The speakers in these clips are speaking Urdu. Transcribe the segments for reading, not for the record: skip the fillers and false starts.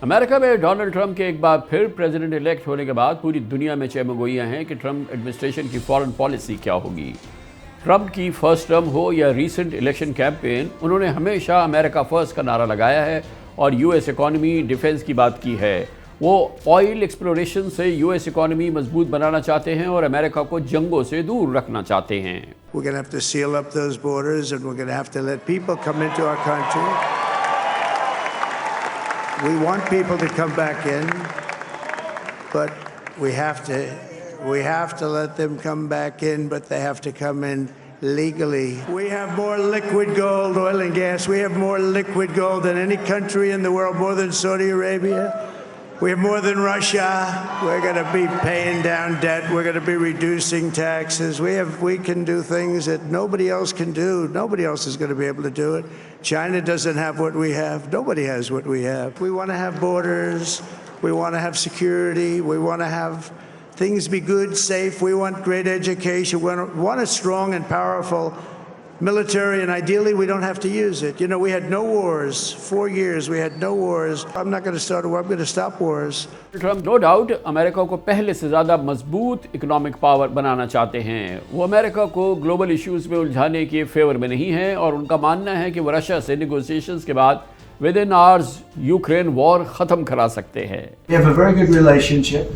امریکہ میں ڈونلڈ ٹرمپ کے ایک بار پھر پریزیڈنٹ الیکٹ ہونے کے بعد پوری دنیا میں چہمگوئیاں ہیں کہ ٹرمپ ایڈمنسٹریشن کی فارن پالیسی کیا ہوگی۔ ٹرمپ کی فرسٹ ٹرم ہو یا ریسنٹ الیکشن کیمپین، انہوں نے ہمیشہ امریکہ فرسٹ کا نعرہ لگایا ہے اور یو ایس اکانومی ڈیفنس کی بات کی ہے۔ وہ آئل ایکسپلوریشن سے یو ایس اکانومی مضبوط بنانا چاہتے ہیں اور امریکہ کو جنگوں سے دور رکھنا چاہتے ہیں۔ We're going to have to seal up those borders and we're going to have to let people come into our country. We want people to come back in, but we have to let them come back in, but they have to come in legally. We have more liquid gold, oil and gas. We have more liquid gold than any country in the world, more than Saudi Arabia. We have more than Russia. We're going to be paying down debt. We're going to be reducing taxes. We can do things that nobody else can do. Nobody else is going to be able to do it. China doesn't have what we have. Nobody has what we have. We want to have borders. We want to have security. We want to have things be good, safe. We want great education. We want a strong and powerful military, and ideally we don't have to use it. You know, we had no wars. 4 years we had no wars. I'm not going to start a war. I'm going to stop wars. Trump no doubt امریکہ کو پہلے سے زیادہ مضبوط اکنامک پاور بنانا چاہتے ہیں۔ وہ امریکہ کو گلوبل ایشوز میں الجھانے کے فیور میں نہیں ہیں اور ان کا ماننا ہے کہ وہ رشیا سے نیگوسیشنز کے بعد within hours یوکرین وار ختم کرا سکتے ہیں۔ We have a very good relationship.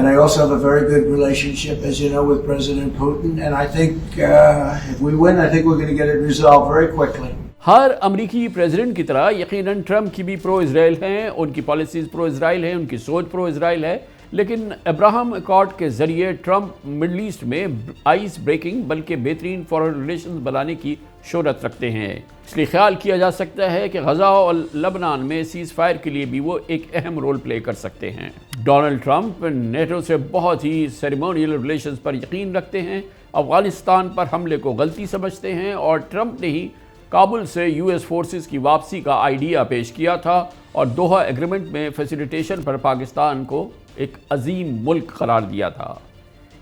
And I also have a very good relationship, as you know, with President Putin. And I think if we win, I think we're going to get it resolved very quickly. ہر امریکی پریزیڈنٹ کی طرح یقیناً ٹرمپ کی بھی پرو اسرائیل ہیں، ان کی پالیسیز پرو اسرائیل ہیں، ان کی سوچ پرو اسرائیل ہے، لیکن ابراہم اکارڈ کے ذریعے ٹرمپ مڈل ایسٹ میں آئس بریکنگ بلکہ بہترین فارن ریلیشنز بنانے کی شہرت رکھتے ہیں۔ اس لیے خیال کیا جا سکتا ہے کہ غزہ اور لبنان میں سیز فائر کے لیے بھی وہ ایک اہم رول پلے کر سکتے ہیں۔ ڈونلڈ ٹرمپ نیٹو سے بہت ہی سیریمونیل ریلیشنز پر یقین رکھتے ہیں، افغانستان پر حملے کو غلطی سمجھتے ہیں اور ٹرمپ نے ہی کابل سے یو ایس فورسز کی واپسی کا آئیڈیا پیش کیا تھا اور دوحہ ایگریمنٹ میں فیسیلیٹیشن پر پاکستان کو ایک عظیم ملک قرار دیا تھا۔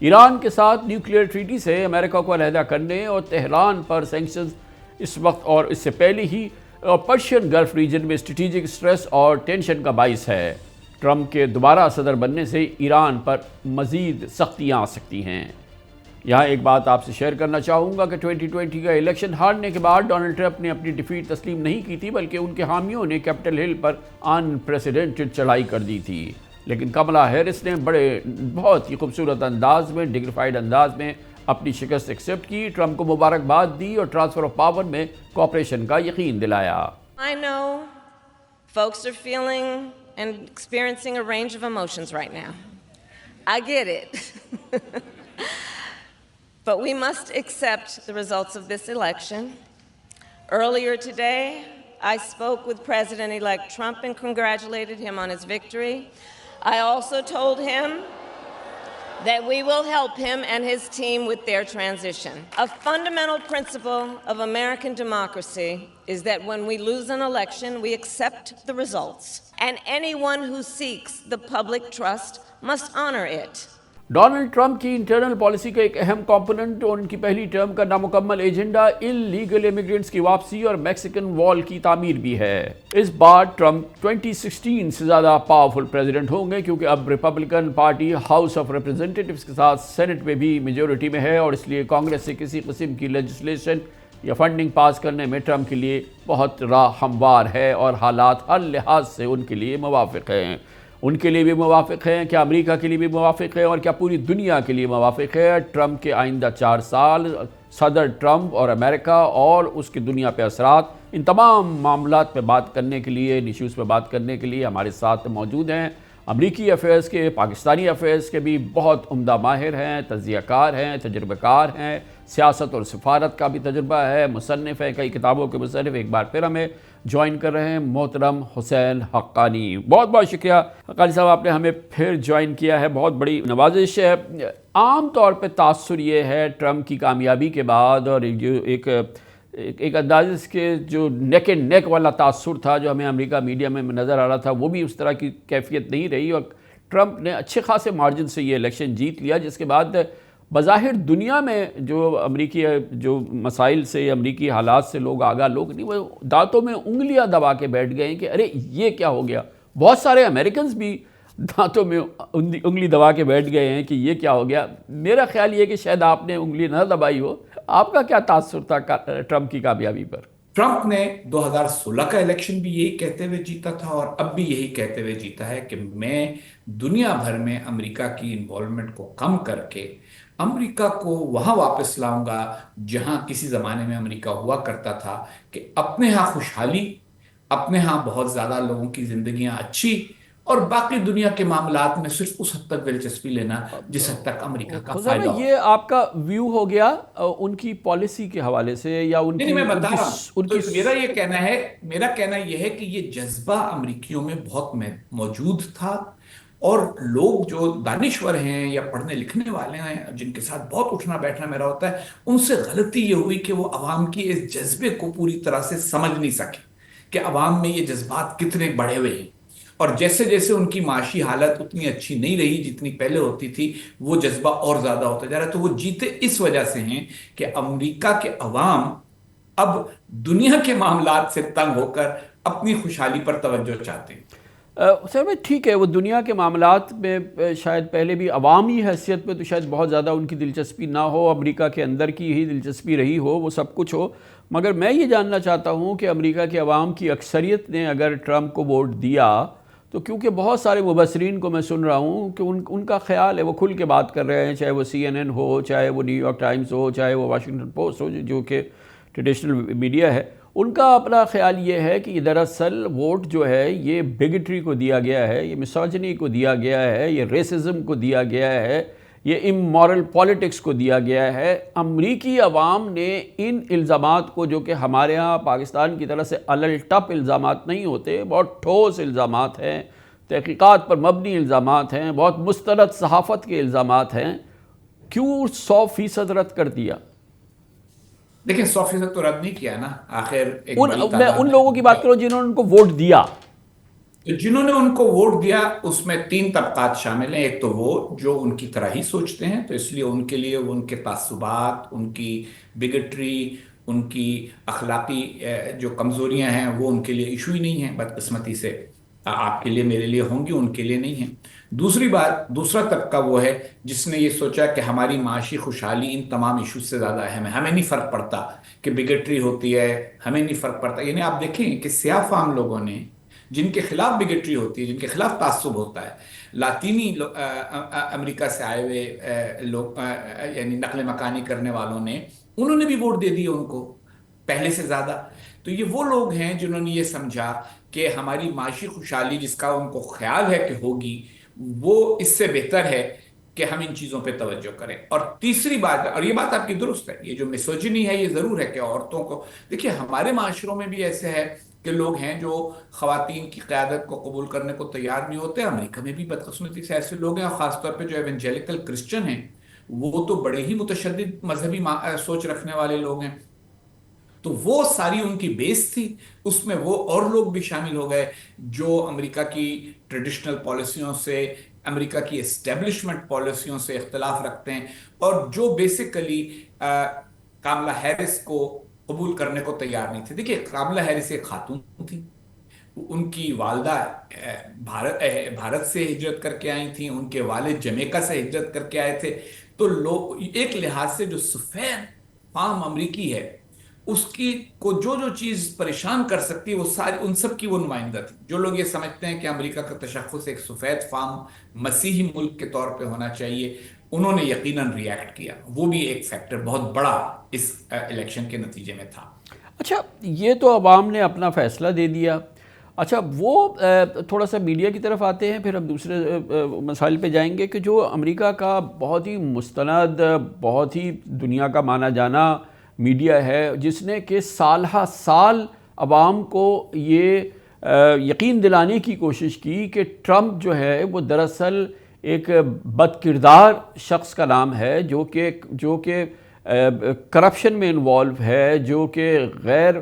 ایران کے ساتھ نیوکلیئر ٹریٹی سے امریکہ کو علیحدہ کرنے اور تہران پر سینکشنز اس وقت اور اس سے پہلے ہی پرشین گلف ریجن میں اسٹریٹجک سٹریس اور ٹینشن کا باعث ہے۔ ٹرمپ کے دوبارہ صدر بننے سے ایران پر مزید سختیاں آ سکتی ہیں۔ یہاں ایک بات آپ سے شیئر کرنا چاہوں گا کہ 2020 کا الیکشن ہارنے کے بعد ڈونلڈ ٹرمپ نے اپنی ڈیفیٹ تسلیم نہیں کی تھی، بلکہ ان کے حامیوں نے کیپٹل ہل پر ان پریسیڈنٹڈ چڑھائی کر دی تھی، لیکن کملا ہیرس نے بہت ہی خوبصورت انداز میں، ڈگنیفائیڈ انداز میں اپنی شکست ایکسیپٹ کی، ٹرمپ کو مبارکباد دی اور ٹرانسفر آف پاور میں کوآپریشن کا یقین دلایا۔ I know folks are feeling and experiencing a range of emotions right now. I get it. But we must accept the results of this election. Earlier today, I spoke with President-elect Trump and congratulated him on his victory. I also told him that we will help him and his team with their transition. A fundamental principle of American democracy is that when we lose an election, we accept the results. And anyone who seeks the public trust must honor it. Donald Trump کی انٹرنل پالیسی کا ایک اہم کمپوننٹ اور ان کی پہلی ٹرم کا نامکمل ایجنڈا انلیگل امیگرینٹس کی واپسی اور میکسیکن وال کی تعمیر بھی ہے۔ اس بار ٹرمپ 2016 سے زیادہ پاورفل پریزیڈنٹ ہوں گے کیونکہ اب ریپبلکن پارٹی ہاؤس آف ریپرزینٹیٹیوز کے ساتھ سینٹ میں بھی میجورٹی میں ہے اور اس لیے کانگریس سے کسی قسم کی لیجسلیشن یا فنڈنگ پاس کرنے میں ٹرمپ کے لیے بہت راہ ہموار ہے اور حالات ہر لحاظ سے ان کے لیے موافق ہیں۔ ان کے لیے بھی موافق ہیں، کیا امریکہ کے لیے بھی موافق ہے اور کیا پوری دنیا کے لیے موافق ہے۔ ٹرمپ کے آئندہ 4 سال، صدر ٹرمپ اور امریکہ اور اس کی دنیا پہ اثرات، ان تمام معاملات پہ بات کرنے کے لیے، ایشوز پہ بات کرنے کے لیے ہمارے ساتھ موجود ہیں۔ امریکی افیئرز کے، پاکستانی افیئرز کے بھی بہت عمدہ ماہر ہیں، تجزیہ کار ہیں، تجربہ کار ہیں، سیاست اور سفارت کا بھی تجربہ ہے، مصنف ہے، کئی کتابوں کے مصنف۔ ایک بار پھر ہمیں جوائن کر رہے ہیں محترم حسین حقانی۔ بہت بہت شکریہ حقانی صاحب، آپ نے ہمیں پھر جوائن کیا ہے، بہت بڑی نوازش ہے۔ عام طور پہ تاثر یہ ہے ٹرمپ کی کامیابی کے بعد اور جو ایک انداز کے جو نیک اینڈ نیک والا تاثر تھا جو ہمیں امریکہ میڈیا میں نظر آ رہا تھا، وہ بھی اس طرح کی کیفیت نہیں رہی اور ٹرمپ نے اچھے خاصے مارجن سے یہ الیکشن جیت لیا، جس کے بعد بظاہر دنیا میں جو امریکی جو مسائل سے، امریکی حالات سے لوگ آگاہ لوگ نہیں، وہ دانتوں میں انگلیاں دبا کے بیٹھ گئے ہیں کہ ارے یہ کیا ہو گیا، بہت سارے امریکنز بھی دانتوں میں انگلی دبا کے بیٹھ گئے ہیں کہ یہ کیا ہو گیا. میرا خیال یہ کہ شاید آپ نے انگلی نہ دبائی ہو. آپ کا کیا تاثر تھا ٹرمپ کی کامیابی پر؟ ٹرمپ نے 2016 کا الیکشن بھی یہی کہتے ہوئے جیتا تھا اور اب بھی یہی کہتے ہوئے جیتا ہے کہ میں دنیا بھر میں امریکہ کی انوالومنٹ کو کم کر کے امریکہ کو وہاں واپس لاؤں گا جہاں کسی زمانے میں امریکہ ہوا کرتا تھا، کہ اپنے ہاں خوشحالی، اپنے ہاں بہت زیادہ لوگوں کی زندگیاں اچھی، اور باقی دنیا کے معاملات میں صرف اس حد تک دلچسپی لینا جس حد تک امریکہ کا فائدہ ہو. یہ آپ کا ویو ہو گیا ان کی پالیسی کے حوالے سے یا ان کی؟ نہیں، میں بتا رہا ہوں. تو میرا کہنا یہ ہے کہ یہ جذبہ امریکیوں میں بہت موجود تھا، اور لوگ جو دانشور ہیں یا پڑھنے لکھنے والے ہیں جن کے ساتھ بہت اٹھنا بیٹھنا میرا ہوتا ہے، ان سے غلطی یہ ہوئی کہ وہ عوام کی اس جذبے کو پوری طرح سے سمجھ نہیں سکے کہ عوام میں یہ جذبات کتنے بڑھے ہوئے ہیں. اور جیسے جیسے ان کی معاشی حالت اتنی اچھی نہیں رہی جتنی پہلے ہوتی تھی، وہ جذبہ اور زیادہ ہوتا جا رہا ہے. تو وہ جیتے اس وجہ سے ہیں کہ امریکہ کے عوام اب دنیا کے معاملات سے تنگ ہو کر اپنی خوشحالی پر توجہ چاہتے ہیں. سر میں ٹھیک ہے، وہ دنیا کے معاملات میں شاید پہلے بھی عوامی حیثیت پہ تو شاید بہت زیادہ ان کی دلچسپی نہ ہو، امریکہ کے اندر کی ہی دلچسپی رہی ہو، وہ سب کچھ ہو. مگر میں یہ جاننا چاہتا ہوں کہ امریکہ کے عوام کی اکثریت نے اگر ٹرمپ کو ووٹ دیا تو کیونکہ بہت سارے مبصرین کو میں سن رہا ہوں کہ ان کا خیال ہے، وہ کھل کے بات کر رہے ہیں، چاہے وہ CNN ہو، چاہے وہ نیو یارک ٹائمز ہو، چاہے وہ واشنگٹن پوسٹ ہو جو کہ ٹریڈیشنل میڈیا ہے، ان کا اپنا خیال یہ ہے کہ دراصل ووٹ جو ہے یہ بگٹری کو دیا گیا ہے، یہ مسوجنی کو دیا گیا ہے، یہ ریسزم کو دیا گیا ہے، یہ امورل پالیٹکس کو دیا گیا ہے. امریکی عوام نے ان الزامات کو، جو کہ ہمارے ہاں پاکستان کی طرح سے الل ٹپ الزامات نہیں ہوتے، بہت ٹھوس الزامات ہیں، تحقیقات پر مبنی الزامات ہیں، بہت مستند صحافت کے الزامات ہیں، کیوں 100% رد کر دیا؟ دیکھیں 100% تو رد نہیں کیا نا. آخر میں ان لوگوں کی بات کروں جنہوں نے ان کو ووٹ دیا. جنہوں نے ان کو ووٹ دیا اس میں 3 طبقات شامل ہیں. ایک تو وہ جو ان کی طرح ہی سوچتے ہیں، تو اس لیے ان کے لیے ان کے تعصبات، ان کی بگٹری، ان کی اخلاقی جو کمزوریاں ہیں وہ ان کے لیے ایشو ہی نہیں ہیں. بدقسمتی سے آپ کے لیے میرے لیے ہوں گی، ان کے لیے نہیں ہیں. دوسرا طبقہ وہ ہے جس نے یہ سوچا کہ ہماری معاشی خوشحالی ان تمام ایشوز سے زیادہ اہم ہے، ہمیں نہیں فرق پڑتا کہ بگٹری ہوتی ہے، ہمیں نہیں فرق پڑتا. یعنی آپ دیکھیں کہ سیاہ فام لوگوں نے، جن کے خلاف بگٹری ہوتی ہے، جن کے خلاف تعصب ہوتا ہے، لاطینی امریکہ سے آئے ہوئے لوگ، یعنی نقل مکانی کرنے والوں نے، انہوں نے بھی ووٹ دے دیے ان کو پہلے سے زیادہ. تو یہ وہ لوگ ہیں جنہوں نے یہ سمجھا کہ ہماری معاشی خوشحالی جس کا ان کو خیال ہے کہ ہوگی، وہ اس سے بہتر ہے کہ ہم ان چیزوں پہ توجہ کریں. اور تیسری بات، اور یہ بات آپ کی درست ہے، یہ جو میسوجنی ہے یہ ضرور ہے کہ عورتوں کو، دیکھیے ہمارے معاشروں میں بھی ایسے ہے کہ لوگ ہیں جو خواتین کی قیادت کو قبول کرنے کو تیار نہیں ہوتے. امریکہ میں بھی بدقسمتی سے ایسے لوگ ہیں، اور خاص طور پہ جو ایونجیلیکل کرسچن ہیں وہ تو بڑے ہی متشدد مذہبی سوچ رکھنے والے لوگ ہیں. تو وہ ساری ان کی بیس تھی، اس میں وہ اور لوگ بھی شامل ہو گئے جو امریکہ کی ٹریڈیشنل پالیسیوں سے، امریکہ کی اسٹیبلشمنٹ پالیسیوں سے اختلاف رکھتے ہیں، اور جو بیسیکلی کاملا ہیرس کو قبول کرنے کو تیار نہیں تھے. دیکھیے کاملا ہیرس ایک خاتون تھی، ان کی والدہ بھارت سے ہجرت کر کے آئی تھیں، ان کے والد جمیکا سے ہجرت کر کے آئے تھے. تو لوگ ایک لحاظ سے جو سفید فام امریکی ہے، اس کی کو جو چیز پریشان کر سکتی ہے وہ ساری ان سب کی وہ نمائندہ تھی. جو لوگ یہ سمجھتے ہیں کہ امریکہ کا تشخص ایک سفید فام مسیحی ملک کے طور پہ ہونا چاہیے، انہوں نے یقیناً ری ایکٹ کیا. وہ بھی ایک فیکٹر بہت بڑا اس الیکشن کے نتیجے میں تھا. اچھا، یہ تو عوام نے اپنا فیصلہ دے دیا. اچھا، وہ تھوڑا سا میڈیا کی طرف آتے ہیں، پھر ہم دوسرے مسائل پہ جائیں گے کہ جو امریکہ کا بہت ہی مستند، بہت ہی دنیا کا مانا جانا میڈیا ہے، جس نے کہ سال ہا سال عوام کو یہ یقین دلانے کی کوشش کی کہ ٹرمپ جو ہے وہ دراصل ایک بد کردار شخص کا نام ہے، جو کہ کرپشن میں انوالو ہے، جو کہ غیر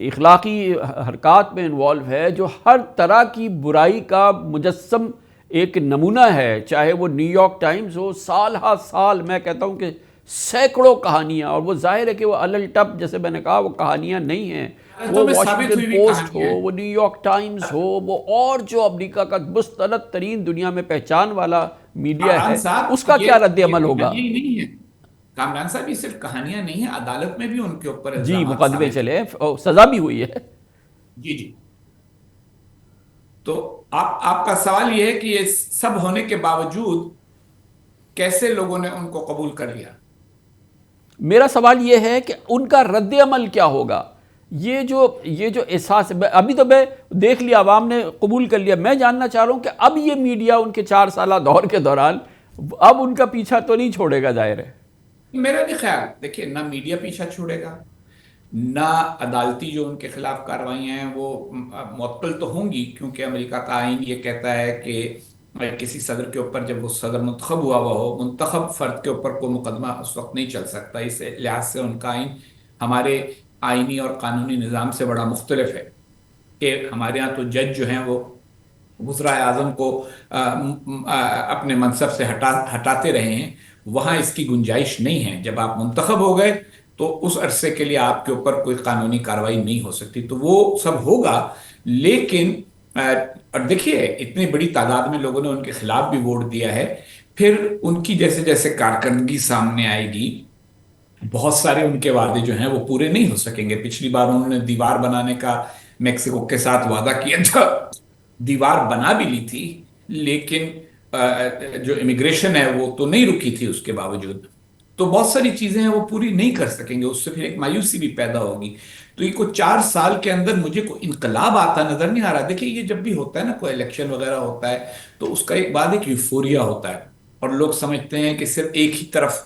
اخلاقی حرکات میں انوالو ہے، جو ہر طرح کی برائی کا مجسم ایک نمونہ ہے. چاہے وہ نیو یارک ٹائمز ہو، سال ہا سال، میں کہتا ہوں کہ سینکڑوں کہانیاں، اور وہ ظاہر ہے کہ وہ الل ٹپ، جیسے میں نے کہا، وہ کہانیاں نہیں ہیں. وہ میں ثابت واشنگٹن ہوئی ہوئی پوسٹ ہو، کہانیاں ہیں. وہ نیو یارک ٹائمز ہو، وہ اور جو امریکہ کا مستند ترین دنیا میں پہچان والا میڈیا کامران ہے، صاحب اس کا یہ کیا رد عمل ہوگا؟ کہانیاں ہی نہیں ہیں. کامران صاحب یہ صرف کہانیاں نہیں ہیں، عدالت میں بھی ان کے اوپر جی، الزامات مقدمے ثابت چلے ہیں، سزا بھی ہوئی ہے. جی جی. تو آپ کا سوال یہ ہے کہ یہ سب ہونے کے باوجود کیسے لوگوں نے ان کو قبول کر لیا؟ میرا سوال یہ ہے کہ ان کا رد عمل کیا ہوگا؟ یہ جو احساس، ابھی تو میں دیکھ لیا عوام نے قبول کر لیا. میں جاننا چاہ رہا ہوں کہ اب یہ میڈیا ان کے 4 سالہ دور کے دوران اب ان کا پیچھا تو نہیں چھوڑے گا. ظاہر ہے میرا بھی خیال، دیکھیے، نہ میڈیا پیچھا چھوڑے گا، نہ عدالتی جو ان کے خلاف کارروائیاں ہیں وہ معطل تو ہوں گی، کیونکہ امریکہ کا آئین یہ کہتا ہے کہ کسی صدر کے اوپر، جب وہ صدر منتخب ہوا ہو، منتخب فرد کے اوپر کوئی مقدمہ اس وقت نہیں چل سکتا. اس لحاظ سے ان کا آئین ہمارے آئینی اور قانونی نظام سے بڑا مختلف ہے کہ ہمارے ہاں تو جج جو ہیں وہ وزرائے اعظم کو اپنے منصب سے ہٹاتے رہے ہیں. وہاں اس کی گنجائش نہیں ہے. جب آپ منتخب ہو گئے تو اس عرصے کے لیے آپ کے اوپر کوئی قانونی کارروائی نہیں ہو سکتی. تو وہ سب ہوگا، لیکن اور دیکھیے اتنی بڑی تعداد میں لوگوں نے ان کے خلاف بھی ووٹ دیا ہے. پھر ان کی جیسے جیسے کارکردگی سامنے آئے گی، بہت سارے ان کے وعدے جو ہیں وہ پورے نہیں ہو سکیں گے. پچھلی بار انہوں نے دیوار بنانے کا میکسیکو کے ساتھ وعدہ کیا تھا، دیوار بنا بھی لی تھی، لیکن جو امیگریشن ہے وہ تو نہیں رکی تھی اس کے باوجود. تو بہت ساری چیزیں ہیں وہ پوری نہیں کر سکیں گے. اس سے پھر ایک مایوسی بھی پیدا ہوگی. تو یہ کوئی 4 سال کے اندر مجھے کوئی انقلاب آتا نظر نہیں آ رہا. دیکھیے یہ جب بھی ہوتا ہے نا، کوئی الیکشن وغیرہ ہوتا ہے، تو اس کا ایک بعد ایک یوفوریا ہوتا ہے اور لوگ سمجھتے ہیں کہ صرف ایک ہی طرف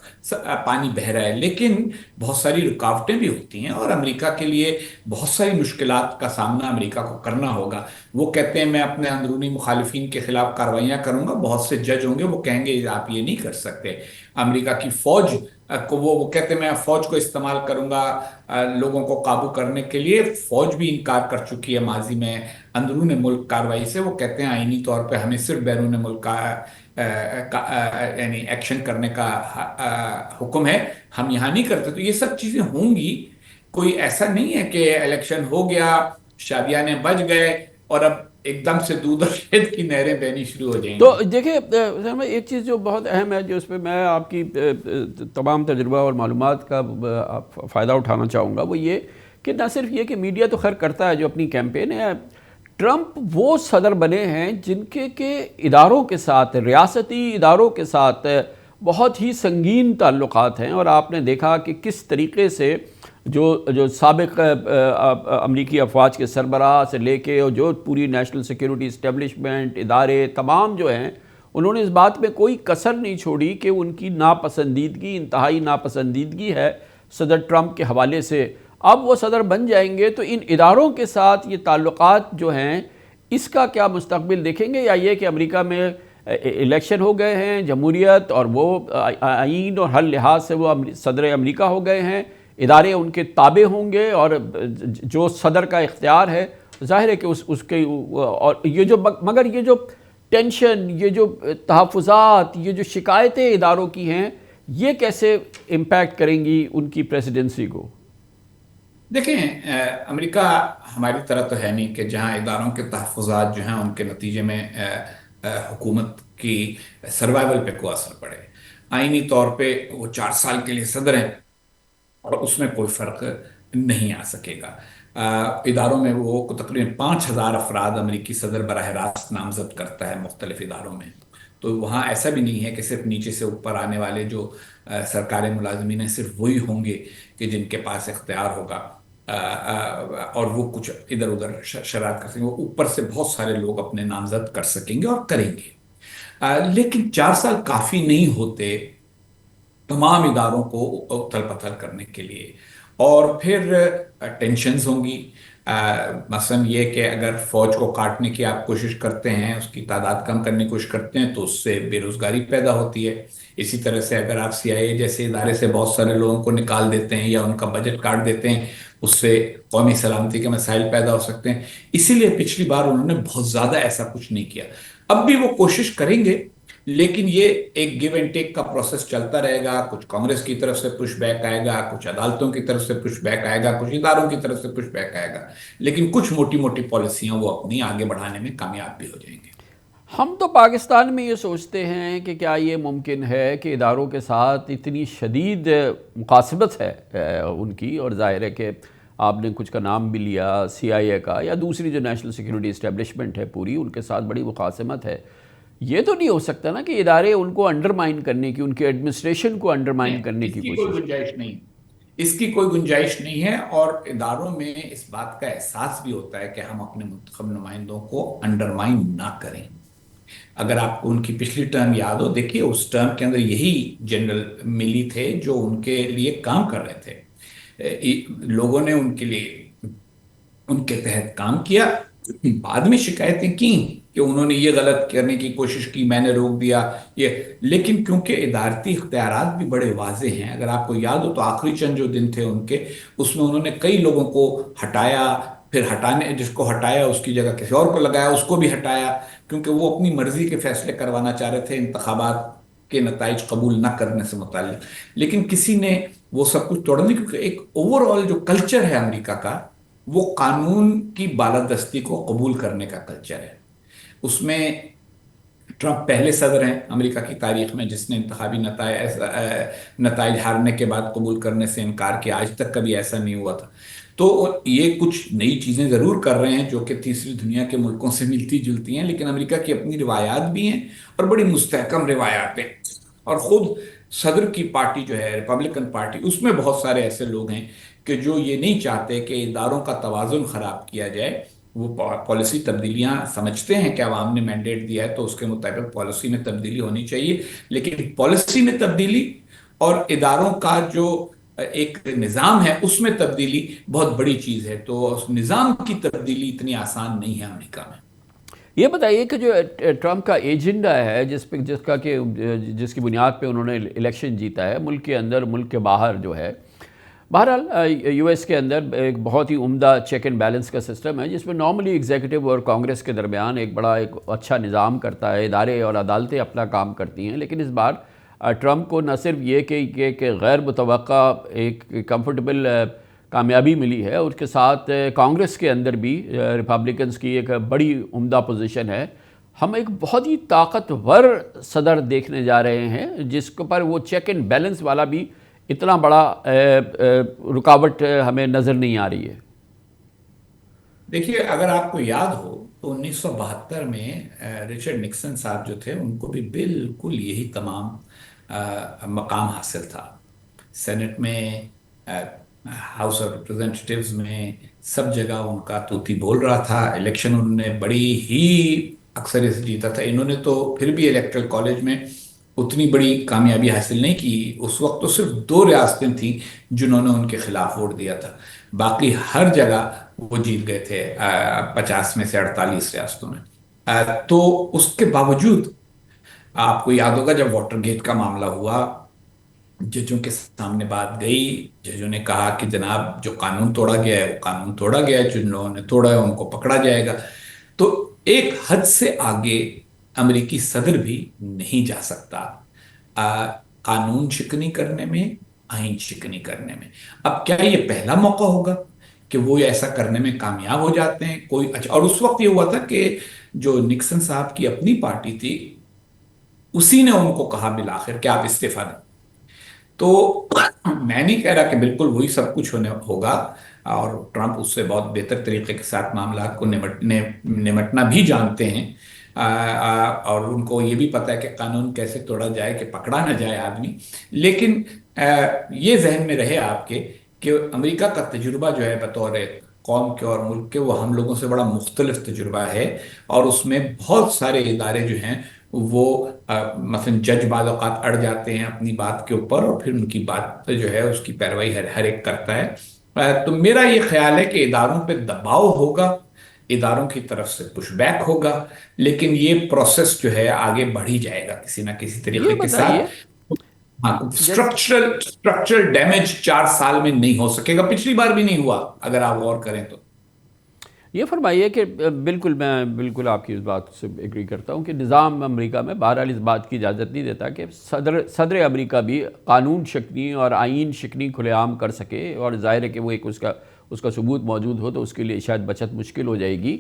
پانی بہہ رہا ہے، لیکن بہت ساری رکاوٹیں بھی ہوتی ہیں اور امریکہ کے لیے بہت ساری مشکلات کا سامنا امریکہ کو کرنا ہوگا. وہ کہتے ہیں میں اپنے اندرونی مخالفین کے خلاف کارروائیاں کروں گا. بہت سے جج ہوں گے وہ کہیں گے آپ یہ نہیں کر سکتے. امریکہ کی فوج کو وہ کہتے ہیں میں فوج کو استعمال کروں گا لوگوں کو قابو کرنے کے لیے. فوج بھی انکار کر چکی ہے ماضی میں اندرون ملک کارروائی سے. وہ کہتے ہیں آئینی طور پہ ہمیں صرف بیرون ملک کا یعنی ایکشن کرنے کا حکم ہے، ہم یہاں نہیں کرتے. تو یہ سب چیزیں ہوں گی. کوئی ایسا نہیں ہے کہ الیکشن ہو گیا، شادیانے بج گئے اور اب ایک دم سے دودھ اور شہد کی نہریں بہنی شروع ہو جائیں گی. تو دیکھیں ایک چیز جو بہت اہم ہے، جو اس پہ میں آپ کی تمام تجربہ اور معلومات کا فائدہ اٹھانا چاہوں گا، وہ یہ کہ نہ صرف یہ کہ میڈیا تو خیر کرتا ہے جو اپنی کیمپین ہے، ٹرمپ وہ صدر بنے ہیں جن کے اداروں کے ساتھ، ریاستی اداروں کے ساتھ بہت ہی سنگین تعلقات ہیں. اور آپ نے دیکھا کہ کس طریقے سے جو سابق امریکی افواج کے سربراہ سے لے کے اور جو پوری نیشنل سیکیورٹی اسٹیبلشمنٹ، ادارے تمام جو ہیں، انہوں نے اس بات میں کوئی کسر نہیں چھوڑی کہ ان کی ناپسندیدگی، انتہائی ناپسندیدگی ہے صدر ٹرمپ کے حوالے سے. اب وہ صدر بن جائیں گے تو ان اداروں کے ساتھ یہ تعلقات جو ہیں، اس کا کیا مستقبل دیکھیں گے؟ یا یہ کہ امریکہ میں الیکشن ہو گئے ہیں، جمہوریت اور وہ آئین اور ہر لحاظ سے وہ صدر امریکہ ہو گئے ہیں، ادارے ان کے تابع ہوں گے، اور جو صدر کا اختیار ہے ظاہر ہے کہ اس کے، اور یہ جو مگر یہ جو ٹینشن، یہ جو تحفظات، یہ جو شکایتیں اداروں کی ہیں، یہ کیسے امپیکٹ کریں گی ان کی پریسیڈنسی کو؟ دیکھیں امریکہ ہماری طرح تو ہے نہیں کہ جہاں اداروں کے تحفظات جو ہیں ان کے نتیجے میں حکومت کی سروائیول پہ کوئی اثر پڑے. آئینی طور پہ وہ 4 سال کے لیے صدر ہیں اور اس میں کوئی فرق نہیں آ سکے گا. اداروں میں وہ تقریباً 5,000 افراد امریکی صدر براہ راست نامزد کرتا ہے مختلف اداروں میں. تو وہاں ایسا بھی نہیں ہے کہ صرف نیچے سے اوپر آنے والے جو سرکاری ملازمین ہیں صرف وہی ہوں گے کہ جن کے پاس اختیار ہوگا اور وہ کچھ ادھر ادھر شرائط کر سکیں گے. وہ اوپر سے بہت سارے لوگ اپنے نامزد کر سکیں گے اور کریں گے. لیکن 4 سال کافی نہیں ہوتے تمام اداروں کو اتھل پتھل کرنے کے لیے. اور پھر ٹینشنز ہوں گی. مثلا یہ کہ اگر فوج کو کاٹنے کی آپ کوشش کرتے ہیں، اس کی تعداد کم کرنے کی کوشش کرتے ہیں، تو اس سے بے روزگاری پیدا ہوتی ہے. اسی طرح سے اگر آپ CIA جیسے ادارے سے بہت سارے لوگوں کو نکال دیتے ہیں یا ان کا بجٹ کاٹ دیتے ہیں، اس سے قومی سلامتی کے مسائل پیدا ہو سکتے ہیں. اسی لیے پچھلی بار انہوں نے بہت زیادہ ایسا کچھ نہیں کیا. اب بھی وہ کوشش کریں گے لیکن یہ ایک گیو اینڈ ٹیک کا پروسیس چلتا رہے گا. کچھ کانگریس کی طرف سے پش بیک آئے گا, کچھ عدالتوں کی طرف سے پش بیک آئے گا, کچھ اداروں کی طرف سے پش بیک آئے گا, لیکن کچھ موٹی موٹی پالیسیاں وہ اپنی آگے بڑھانے میں کامیاب بھی ہو جائیں گے. ہم تو پاکستان میں یہ سوچتے ہیں کہ کیا یہ ممکن ہے کہ اداروں کے ساتھ اتنی شدید مقاصبت ہے ان کی, اور ظاہر ہے کہ آپ نے کچھ کا نام بھی لیا, سی آئی اے کا یا دوسری جو نیشنل سیکیورٹی اسٹیبلشمنٹ ہے پوری, ان کے ساتھ بڑی مقاصمت ہے. یہ تو نہیں ہو سکتا نا کہ ادارے ان کو انڈرمائن کرنے کی, ان کے ایڈمنسٹریشن کو انڈرمائن کرنے کی کوئی کوشش. گنجائش نہیں, اس کی کوئی گنجائش نہیں ہے. اور اداروں میں اس بات کا احساس بھی ہوتا ہے کہ ہم اپنے منتخب نمائندوں کو انڈرمائن نہ کریں. اگر آپ کو ان کی پچھلی ٹرم یاد ہو, دیکھیے اس ٹرم کے اندر یہی جنرل ملی تھے جو ان کے لیے کام کر رہے تھے. لوگوں نے ان کے لیے ان کے تحت کام کیا, بعد میں شکایتیں کی کہ انہوں نے یہ غلط کرنے کی کوشش کی, میں نے روک دیا یہ. لیکن کیونکہ ادارتی اختیارات بھی بڑے واضح ہیں, اگر آپ کو یاد ہو تو آخری چند جو دن تھے ان کے, اس میں انہوں نے کئی لوگوں کو ہٹایا, پھر ہٹانے جس کو ہٹایا اس کی جگہ کسی اور کو لگایا, اس کو بھی ہٹایا, کیونکہ وہ اپنی مرضی کے فیصلے کروانا چاہ رہے تھے انتخابات کے نتائج قبول نہ کرنے سے متعلق. لیکن کسی نے وہ سب کچھ توڑا نہیں, کیونکہ ایک اوور آل جو کلچر ہے امریکہ کا, وہ قانون کی بالادستی کو قبول کرنے کا کلچر ہے. اس میں ٹرمپ پہلے صدر ہیں امریکہ کی تاریخ میں جس نے انتخابی نتائج ہارنے کے بعد قبول کرنے سے انکار کیا. آج تک کبھی ایسا نہیں ہوا تھا. تو یہ کچھ نئی چیزیں ضرور کر رہے ہیں جو کہ تیسری دنیا کے ملکوں سے ملتی جلتی ہیں, لیکن امریکہ کی اپنی روایات بھی ہیں اور بڑی مستحکم روایات ہیں. اور خود صدر کی پارٹی جو ہے ریپبلکن پارٹی, اس میں بہت سارے ایسے لوگ ہیں کہ جو یہ نہیں چاہتے کہ اداروں کا توازن خراب کیا جائے. وہ پالیسی تبدیلیاں سمجھتے ہیں کہ عوام نے مینڈیٹ دیا ہے تو اس کے مطابق پالیسی میں تبدیلی ہونی چاہیے, لیکن پالیسی میں تبدیلی اور اداروں کا جو ایک نظام ہے اس میں تبدیلی بہت بڑی چیز ہے. تو اس نظام کی تبدیلی اتنی آسان نہیں ہے امریکہ میں. یہ بتائیے کہ جو ٹرمپ کا ایجنڈا ہے جس کی بنیاد پہ انہوں نے الیکشن جیتا ہے, ملک کے اندر ملک کے باہر جو ہے, بہرحال یو ایس کے اندر ایک بہت ہی عمدہ چیک اینڈ بیلنس کا سسٹم ہے جس میں نارملی ایگزیکٹو اور کانگریس کے درمیان ایک اچھا نظام کرتا ہے, ادارے اور عدالتیں اپنا کام کرتی ہیں. لیکن اس بار ٹرمپ کو نہ صرف یہ کہ غیر متوقع ایک کمفرٹیبل کامیابی ملی ہے, اس کے ساتھ کانگریس کے اندر بھی ریپبلکنز کی ایک بڑی عمدہ پوزیشن ہے. ہم ایک بہت ہی طاقتور صدر دیکھنے جا رہے ہیں جس پر وہ چیک اینڈ بیلنس والا بھی اتنا بڑا رکاوٹ ہمیں نظر نہیں آ رہی ہے. دیکھیے اگر آپ کو یاد ہو تو 1972 میں رچرڈ نکسن صاحب جو تھے ان کو بھی بالکل یہی تمام مقام حاصل تھا. سینٹ میں, ہاؤس آف ریپریزنٹیٹیوز میں, سب جگہ ان کا طوطی بول رہا تھا. الیکشن انہوں نے بڑی ہی اکثریت سے جیتا تھا. انہوں نے تو پھر بھی الیکٹرل کالج میں اتنی بڑی کامیابی حاصل نہیں کی. اس وقت تو صرف 2 ریاستیں تھیں جنہوں نے ان کے خلاف ووٹ دیا تھا, باقی ہر جگہ وہ جیت گئے تھے 50 میں سے 48 ریاستوں میں. تو اس کے باوجود آپ کو یاد ہوگا جب واٹر گیٹ کا معاملہ ہوا, ججوں کے سامنے بات گئی, ججوں نے کہا کہ جناب جو قانون توڑا گیا ہے وہ قانون توڑا گیا ہے, جن لوگوں نے توڑا ہے ان کو پکڑا جائے گا. تو ایک حد سے آگے امریکی صدر بھی نہیں جا سکتا قانون شکنی کرنے میں, آئین شکنی کرنے میں. اب کیا یہ پہلا موقع ہوگا کہ وہ ایسا کرنے میں کامیاب ہو جاتے ہیں کوئی؟ اچھا, اور اس وقت یہ ہوا تھا کہ جو نکسن صاحب کی اپنی پارٹی تھی اسی نے ان کو کہا بالآخر کہ آپ استعفیٰ دیں. تو میں نہیں کہہ رہا کہ بالکل وہی سب کچھ ہوگا, اور ٹرمپ اس سے بہت بہتر طریقے کے ساتھ معاملات کو نمٹنا بھی جانتے ہیں, اور ان کو یہ بھی پتہ ہے کہ قانون کیسے توڑا جائے کہ پکڑا نہ جائے آدمی. لیکن یہ ذہن میں رہے آپ کے کہ امریکہ کا تجربہ جو ہے بطور قوم کے اور ملک کے, وہ ہم لوگوں سے بڑا مختلف تجربہ ہے, اور اس میں بہت سارے ادارے جو ہیں وہ مثلا جج بعض اوقات اڑ جاتے ہیں اپنی بات کے اوپر, اور پھر ان کی بات جو ہے اس کی پیروی ہر ایک کرتا ہے. تو میرا یہ خیال ہے کہ اداروں پہ دباؤ ہوگا, اداروں کی طرف سے پش بیک ہوگا, لیکن یہ پروسیس جو ہے آگے بڑھ ہی جائے گا کسی نہ کسی طریقے کے ساتھ. اسٹرکچرل ڈیمیج 4 سال میں نہیں ہو سکے گا, پچھلی بار بھی نہیں ہوا اگر آپ غور کریں تو. یہ فرمائیے کہ بالکل میں بالکل آپ کی اس بات سے ایگری کرتا ہوں کہ نظام امریکہ میں بہرحال اس بات کی اجازت نہیں دیتا کہ صدر امریکہ بھی قانون شکنی اور آئین شکنی کھلے عام کر سکے، اور ظاہر ہے کہ وہ ایک اس کا ثبوت موجود ہو تو اس کے لیے شاید بچت مشکل ہو جائے گی.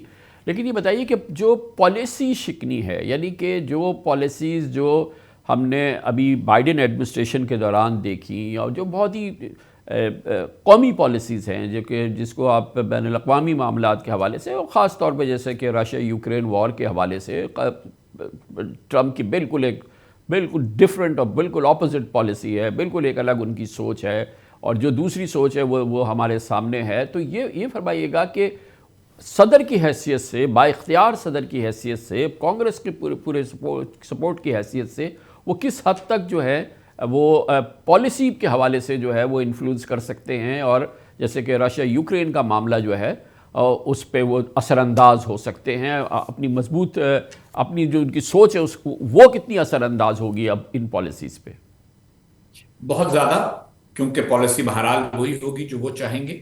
لیکن یہ بتائیے کہ جو پالیسی شکنی ہے، یعنی کہ جو پالیسیز جو ہم نے ابھی بائیڈن ایڈمنسٹریشن کے دوران دیکھی، اور جو بہت ہی قومی پالیسیز ہیں جو کہ جس کو آپ بین الاقوامی معاملات کے حوالے سے، اور خاص طور پہ جیسے کہ رشیا یوکرین وار کے حوالے سے ٹرمپ کی بالکل ڈیفرنٹ اور بالکل اپوزٹ پالیسی ہے، بالکل ایک الگ ان کی سوچ ہے، اور جو دوسری سوچ ہے وہ ہمارے سامنے ہے. تو یہ فرمائیے گا کہ صدر کی حیثیت سے، با اختیار صدر کی حیثیت سے، کانگریس کے پورے سپورٹ کی حیثیت سے وہ کس حد تک جو ہے وہ پالیسی کے حوالے سے جو ہے وہ انفلوئنس کر سکتے ہیں، اور جیسے کہ رشیا یوکرین کا معاملہ جو ہے اس پہ وہ اثر انداز ہو سکتے ہیں، اپنی جو ان کی سوچ ہے وہ کتنی اثر انداز ہوگی اب ان پالیسیز پہ؟ بہت زیادہ، کیونکہ پالیسی بہرحال وہی ہوگی جو وہ چاہیں گے،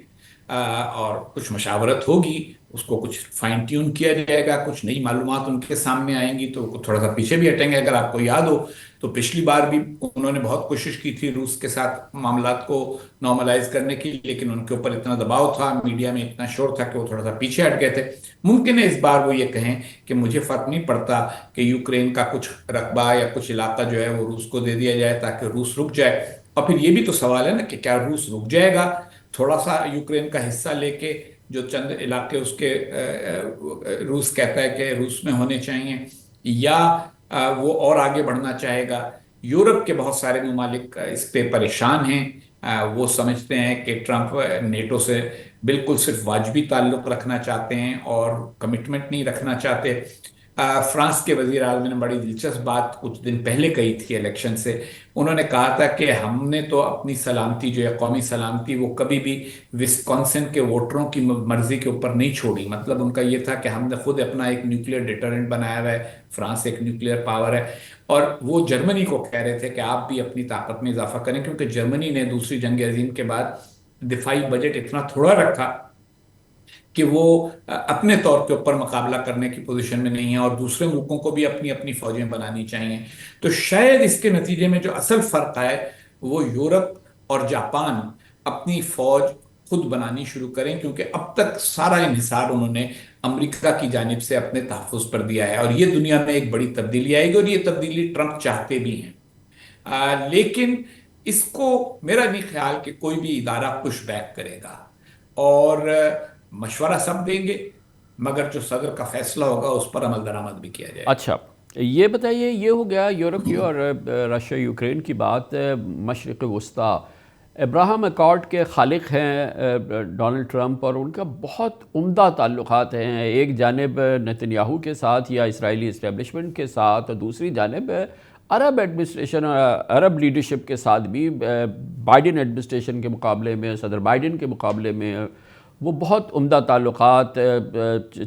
اور کچھ مشاورت ہوگی، اس کو کچھ فائن ٹیون کیا جائے گا، کچھ نئی معلومات ان کے سامنے آئیں گی تو تھوڑا سا پیچھے بھی ہٹیں گے. اگر آپ کو یاد ہو تو پچھلی بار بھی انہوں نے بہت کوشش کی تھی روس کے ساتھ معاملات کو نارملائز کرنے کی، لیکن ان کے اوپر اتنا دباؤ تھا، میڈیا میں اتنا شور تھا کہ وہ تھوڑا سا پیچھے ہٹ گئے تھے. ممکن ہے اس بار وہ یہ کہیں کہ مجھے فرق نہیں پڑتا کہ یوکرین کا کچھ رقبہ یا کچھ علاقہ جو ہے وہ روس کو دے دیا جائے تاکہ روس رک جائے. اور پھر یہ بھی تو سوال ہے نا کہ کیا روس رک جائے گا تھوڑا سا یوکرین کا حصہ لے کے، جو چند علاقے اس کے روس کہتا ہے کہ روس میں ہونے چاہیے، یا وہ اور آگے بڑھنا چاہے گا. یورپ کے بہت سارے ممالک اس پہ پریشان ہیں، وہ سمجھتے ہیں کہ ٹرمپ نیٹو سے بالکل صرف واجبی تعلق رکھنا چاہتے ہیں اور کمٹمنٹ نہیں رکھنا چاہتے. فرانس کے وزیر اعظم نے بڑی دلچسپ بات کچھ دن پہلے کہی تھی الیکشن سے. انہوں نے کہا تھا کہ ہم نے تو اپنی سلامتی جو ہے قومی سلامتی وہ کبھی بھی وسکونسن کے ووٹروں کی مرضی کے اوپر نہیں چھوڑی. مطلب ان کا یہ تھا کہ ہم نے خود اپنا ایک نیوکلیئر ڈیٹرنٹ بنایا ہوا ہے، فرانس ایک نیوکلیئر پاور ہے، اور وہ جرمنی کو کہہ رہے تھے کہ آپ بھی اپنی طاقت میں اضافہ کریں، کیونکہ جرمنی نے دوسری جنگ عظیم کے بعد دفاعی بجٹ اتنا تھوڑا رکھا کہ وہ اپنے طور کے اوپر مقابلہ کرنے کی پوزیشن میں نہیں ہے، اور دوسرے ملکوں کو بھی اپنی اپنی فوجیں بنانی چاہیے. تو شاید اس کے نتیجے میں جو اصل فرق ہے وہ یورپ اور جاپان اپنی فوج خود بنانی شروع کریں، کیونکہ اب تک سارا انحصار انہوں نے امریکہ کی جانب سے اپنے تحفظ پر دیا ہے، اور یہ دنیا میں ایک بڑی تبدیلی آئے گی، اور یہ تبدیلی ٹرمپ چاہتے بھی ہیں. لیکن اس کو میرا نہیں خیال کہ کوئی بھی ادارہ پش بیک کرے گا، اور مشورہ سب دیں گے، مگر جو صدر کا فیصلہ ہوگا اس پر عمل درآمد بھی کیا جائے. اچھا، یہ بتائیے، یہ ہو گیا یورپ کی اور رشیا یوکرین کی بات. مشرق وسطیٰ، ابراہم اکارڈ کے خالق ہیں ڈونلڈ ٹرمپ، اور ان کا بہت عمدہ تعلقات ہیں، ایک جانب نتنیاہو کے ساتھ یا اسرائیلی اسٹیبلشمنٹ کے ساتھ، اور دوسری جانب عرب ایڈمنسٹریشن اور عرب لیڈرشپ کے ساتھ بھی. بائیڈن ایڈمنسٹریشن کے مقابلے میں، صدر بائیڈن کے مقابلے میں وہ بہت عمدہ تعلقات،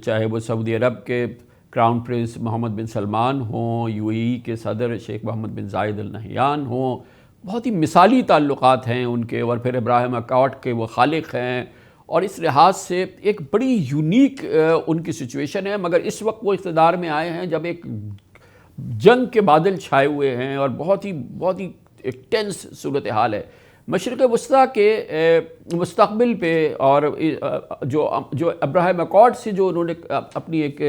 چاہے وہ سعودی عرب کے کراؤن پرنس محمد بن سلمان ہوں، یو اے ای کے صدر شیخ محمد بن زائد ال نہیان ہوں، بہت ہی مثالی تعلقات ہیں ان کے. اور پھر ابراہم اکارڈ کے وہ خالق ہیں، اور اس لحاظ سے ایک بڑی یونیک ان کی سچویشن ہے. مگر اس وقت وہ اقتدار میں آئے ہیں جب ایک جنگ کے بادل چھائے ہوئے ہیں، اور بہت ہی ایک ٹینس صورتحال ہے. مشرق وسطیٰ کے مستقبل پہ، اور جو ابراہم اکارڈ سے جو انہوں نے اپنی ایک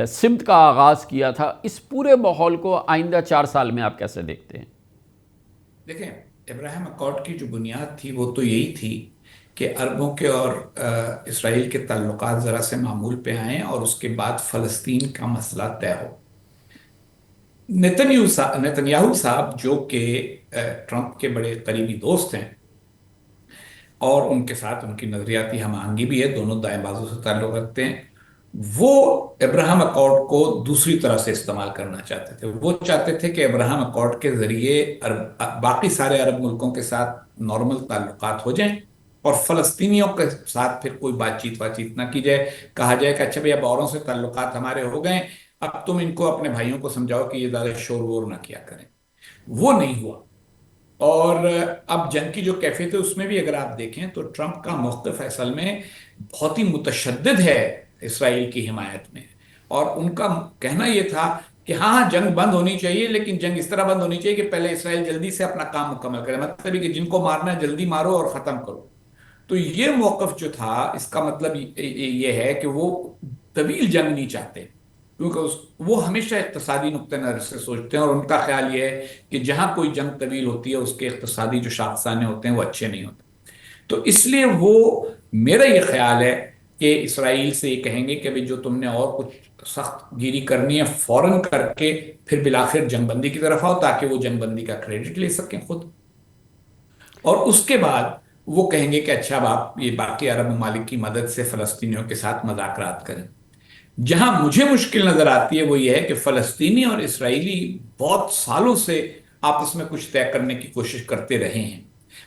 سمت کا آغاز کیا تھا، اس پورے ماحول کو آئندہ 4 سال میں آپ کیسے دیکھتے ہیں؟ دیکھیں، ابراہیم اکارڈ کی جو بنیاد تھی وہ تو یہی تھی کہ عربوں کے اور اسرائیل کے تعلقات ذرا سے معمول پہ آئیں، اور اس کے بعد فلسطین کا مسئلہ طے ہو. نتنیاہو صاحب جو کہ ٹرمپ کے بڑے قریبی دوست ہیں، اور ان کے ساتھ ان کی نظریاتی ہم آہنگی بھی ہے، دونوں دائیں بازو سے تعلق رکھتے ہیں، وہ ابراہم اکارڈ کو دوسری طرح سے استعمال کرنا چاہتے تھے. وہ چاہتے تھے کہ ابراہم اکارڈ کے ذریعے باقی سارے عرب ملکوں کے ساتھ نارمل تعلقات ہو جائیں، اور فلسطینیوں کے ساتھ پھر کوئی بات چیت نہ کی جائے. کہا جائے کہ اچھا بھئی اب اوروں سے تعلقات ہمارے ہو گئے، اب تم ان کو اپنے بھائیوں کو سمجھاؤ کہ یہ زیادہ شور وور نہ کیا کریں. وہ نہیں ہوا، اور اب جنگ کی جو کیفیت ہے اس میں بھی اگر آپ دیکھیں تو ٹرمپ کا موقف اصل میں بہت ہی متشدد ہے اسرائیل کی حمایت میں، اور ان کا کہنا یہ تھا کہ ہاں جنگ بند ہونی چاہیے، لیکن جنگ اس طرح بند ہونی چاہیے کہ پہلے اسرائیل جلدی سے اپنا کام مکمل کرے، مطلب کہ جن کو مارنا ہے جلدی مارو اور ختم کرو۔ تو یہ موقف جو تھا، اس کا مطلب یہ ہے کہ وہ طویل جنگ نہیں چاہتے، کیونکہ وہ ہمیشہ اقتصادی نقطہ نظر سے سوچتے ہیں، اور ان کا خیال یہ ہے کہ جہاں کوئی جنگ طویل ہوتی ہے اس کے اقتصادی جو شاخسانے ہوتے ہیں وہ اچھے نہیں ہوتے۔ تو اس لیے وہ، میرا یہ خیال ہے کہ اسرائیل سے یہ کہیں گے کہ جو تم نے اور کچھ سخت گیری کرنی ہے فوراً کر کے پھر بالآخر جنگ بندی کی طرف آؤ، تاکہ وہ جنگ بندی کا کریڈٹ لے سکیں خود، اور اس کے بعد وہ کہیں گے کہ اچھا اب آپ یہ باقی عرب ممالک کی مدد سے فلسطینیوں کے ساتھ مذاکرات کریں۔ جہاں مجھے مشکل نظر آتی ہے وہ یہ ہے کہ فلسطینی اور اسرائیلی بہت سالوں سے آپس میں کچھ طے کرنے کی کوشش کرتے رہے ہیں،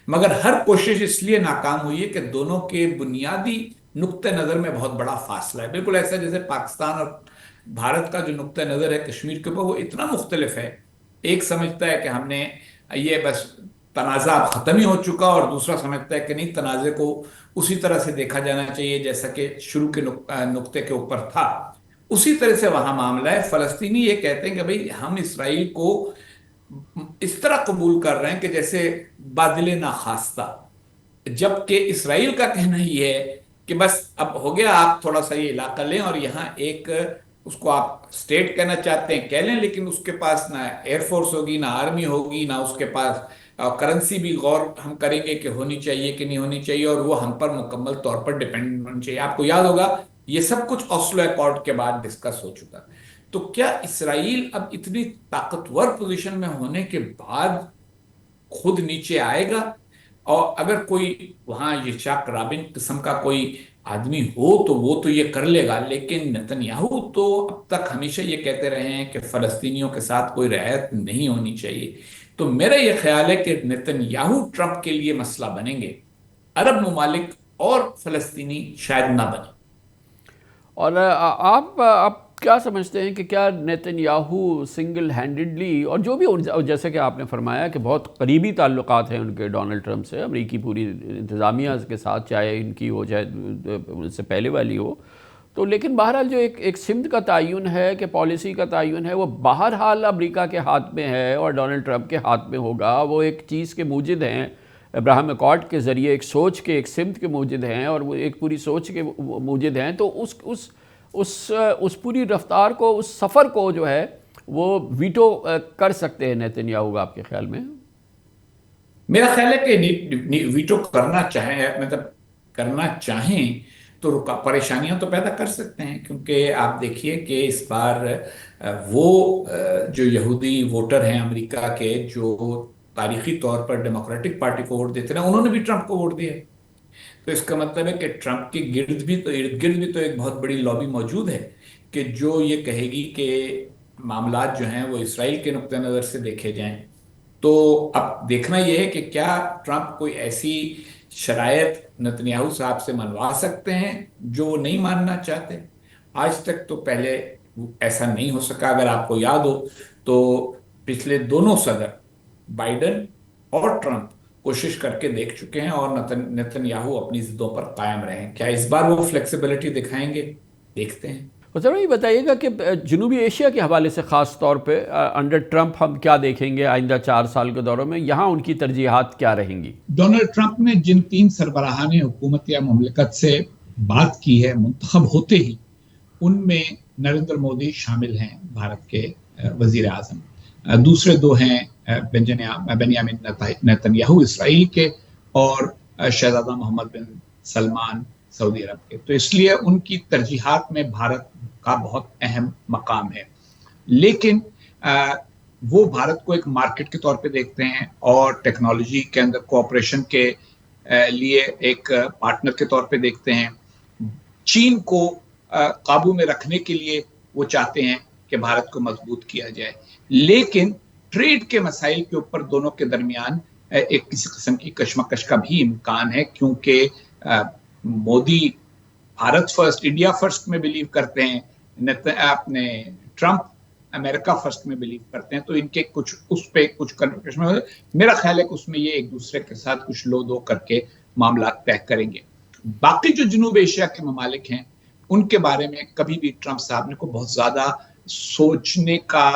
مگر ہر کوشش اس لیے ناکام ہوئی ہے کہ دونوں کے بنیادی نقطہ نظر میں بہت بڑا فاصلہ ہے، بالکل ایسا جیسے پاکستان اور بھارت کا جو نقطہ نظر ہے کشمیر کے اوپر وہ اتنا مختلف ہے۔ ایک سمجھتا ہے کہ ہم نے یہ بس تنازع ختم ہی ہو چکا، اور دوسرا سمجھتا ہے کہ نہیں، تنازع کو اسی طرح سے دیکھا جانا چاہیے جیسا کہ شروع کے نقطے کے اوپر تھا، اسی طرح سے وہاں معاملہ ہے۔ فلسطینی یہ کہتے ہیں کہ بھئی ہم اسرائیل کو اس طرح قبول کر رہے ہیں کہ جیسے بادل ناخواستہ، جبکہ اسرائیل کا کہنا یہ ہے کہ بس اب ہو گیا، آپ تھوڑا سا یہ علاقہ لیں، اور یہاں ایک، اس کو آپ اسٹیٹ کہنا چاہتے ہیں کہہ لیں، لیکن اس کے پاس نہ ایئر فورس ہوگی، نہ آرمی ہوگی، نہ اس کے پاس کرنسی بھی غور ہم کریں گے کہ ہونی چاہیے کہ نہیں ہونی چاہیے، اور وہ ہم پر مکمل طور پر ڈیپینڈ ہونی چاہیے۔ آپ کو یاد ہوگا یہ سب کچھ اوسلو ایکارڈ کے بعد ڈسکس ہو چکا۔ تو کیا اسرائیل اب اتنی طاقتور پوزیشن میں ہونے کے بعد خود نیچے آئے گا؟ اور اگر کوئی وہاں یہ چاک رابن قسم کا کوئی آدمی ہو تو وہ تو یہ کر لے گا، لیکن نتنیاہو تو اب تک ہمیشہ یہ کہتے رہے ہیں کہ فلسطینیوں کے ساتھ کوئی رعایت نہیں ہونی چاہیے۔ تو میرا یہ خیال ہے کہ نتنیاہو ٹرمپ کے لیے مسئلہ بنیں گے، عرب ممالک اور فلسطینی شاید نہ بنیں۔ اور آپ کیا سمجھتے ہیں کہ کیا نیتنیاہو سنگل ہینڈڈلی، اور جو بھی جیسے کہ آپ نے فرمایا کہ بہت قریبی تعلقات ہیں ان کے ڈونلڈ ٹرمپ سے، امریکی پوری انتظامیہ کے ساتھ، چاہے ان کی ہو چاہے اس سے پہلے والی ہو، تو لیکن بہرحال جو ایک سمت کا تعین ہے کہ پالیسی کا تعین ہے، وہ بہرحال امریکہ کے ہاتھ میں ہے اور ڈونلڈ ٹرمپ کے ہاتھ میں ہوگا۔ وہ ایک چیز کے موجد ہیں، ابراہیم اکارڈ کے ذریعے ایک سوچ کے، ایک سمت کے موجد ہیں، اور وہ ایک پوری سوچ کے موجد ہیں۔ تو اس پوری رفتار کو، اس سفر کو جو ہے وہ ویٹو کر سکتے ہیں نیتنیاہو، آپ کے خیال میں؟ میرا خیال ہے کہ ویٹو کرنا چاہیں، مطلب کرنا چاہیں تو پریشانیاں تو پیدا کر سکتے ہیں، کیونکہ آپ دیکھیے کہ اس بار وہ جو یہودی ووٹر ہیں امریکہ کے، جو تاریخی طور پر ڈیموکریٹک پارٹی کو ووٹ دیتے ہیں، انہوں نے بھی ٹرمپ کو ووٹ دیا۔ تو اس کا مطلب ہے کہ ٹرمپ کے ارد گرد بھی تو ایک بہت بڑی لابی موجود ہے کہ جو یہ کہے گی کہ معاملات جو ہیں وہ اسرائیل کے نقطہ نظر سے دیکھے جائیں۔ تو اب دیکھنا یہ ہے کہ کیا ٹرمپ کوئی ایسی شرائط نتنیاہو صاحب سے منوا سکتے ہیں جو وہ نہیں ماننا چاہتے۔ آج تک تو پہلے ایسا نہیں ہو سکا۔ اگر آپ کو یاد ہو تو پچھلے دونوں صدر بائیڈن اور ٹرمپ کوشش کر کے دیکھ چکے ہیں، اور نتنیاہو اپنی ضدوں پر قائم رہے ہیں۔ کیا اس بار وہ فلیکسیبلٹی دکھائیں گے؟ دیکھتے ہیں۔ ذرا یہ بتائیے گا کہ جنوبی ایشیا کے حوالے سے خاص طور پہ انڈر ٹرمپ ہم کیا دیکھیں گے آئندہ 4 سال کے دوروں میں؟ یہاں ان کی ترجیحات کیا رہیں گی؟ ڈونلڈ ٹرمپ نے جن 3 سربراہان حکومت یا مملکت سے بات کی ہے منتخب ہوتے ہی، ان میں نریندر مودی شامل ہیں، بھارت کے وزیر اعظم۔ دوسرے 2 ہیں بنیامین نتنیاہو اسرائیل کے، اور شہزادہ محمد بن سلمان سعودی عرب کے۔ تو اس لیے ان کی ترجیحات میں بھارت کا بہت اہم مقام ہے، لیکن وہ بھارت کو ایک مارکیٹ کے طور پہ دیکھتے ہیں، اور ٹیکنالوجی کے اندر کوآپریشن کے لیے ایک پارٹنر کے طور پہ دیکھتے ہیں۔ چین کو قابو میں رکھنے کے لیے وہ چاہتے ہیں کہ بھارت کو مضبوط کیا جائے، لیکن ٹریڈ کے مسائل کے اوپر دونوں کے درمیان ایک کسی قسم کی کشمکش کا بھی امکان ہے، کیونکہ Modi Bharat first, India first میں بلیو کرتے ہیں، اپنے ٹرمپ امریکہ فرسٹ میں بلیو کرتے ہیں۔ تو ان کے کچھ اس پہ کچھ کنفیوژن، میرا خیال ہے کہ اس میں یہ ایک دوسرے کے ساتھ کچھ لو دو کر کے معاملات طے کریں گے۔ باقی جو جنوب ایشیا کے ممالک ہیں ان کے بارے میں کبھی بھی ٹرمپ صاحب نے کو بہت زیادہ سوچنے کا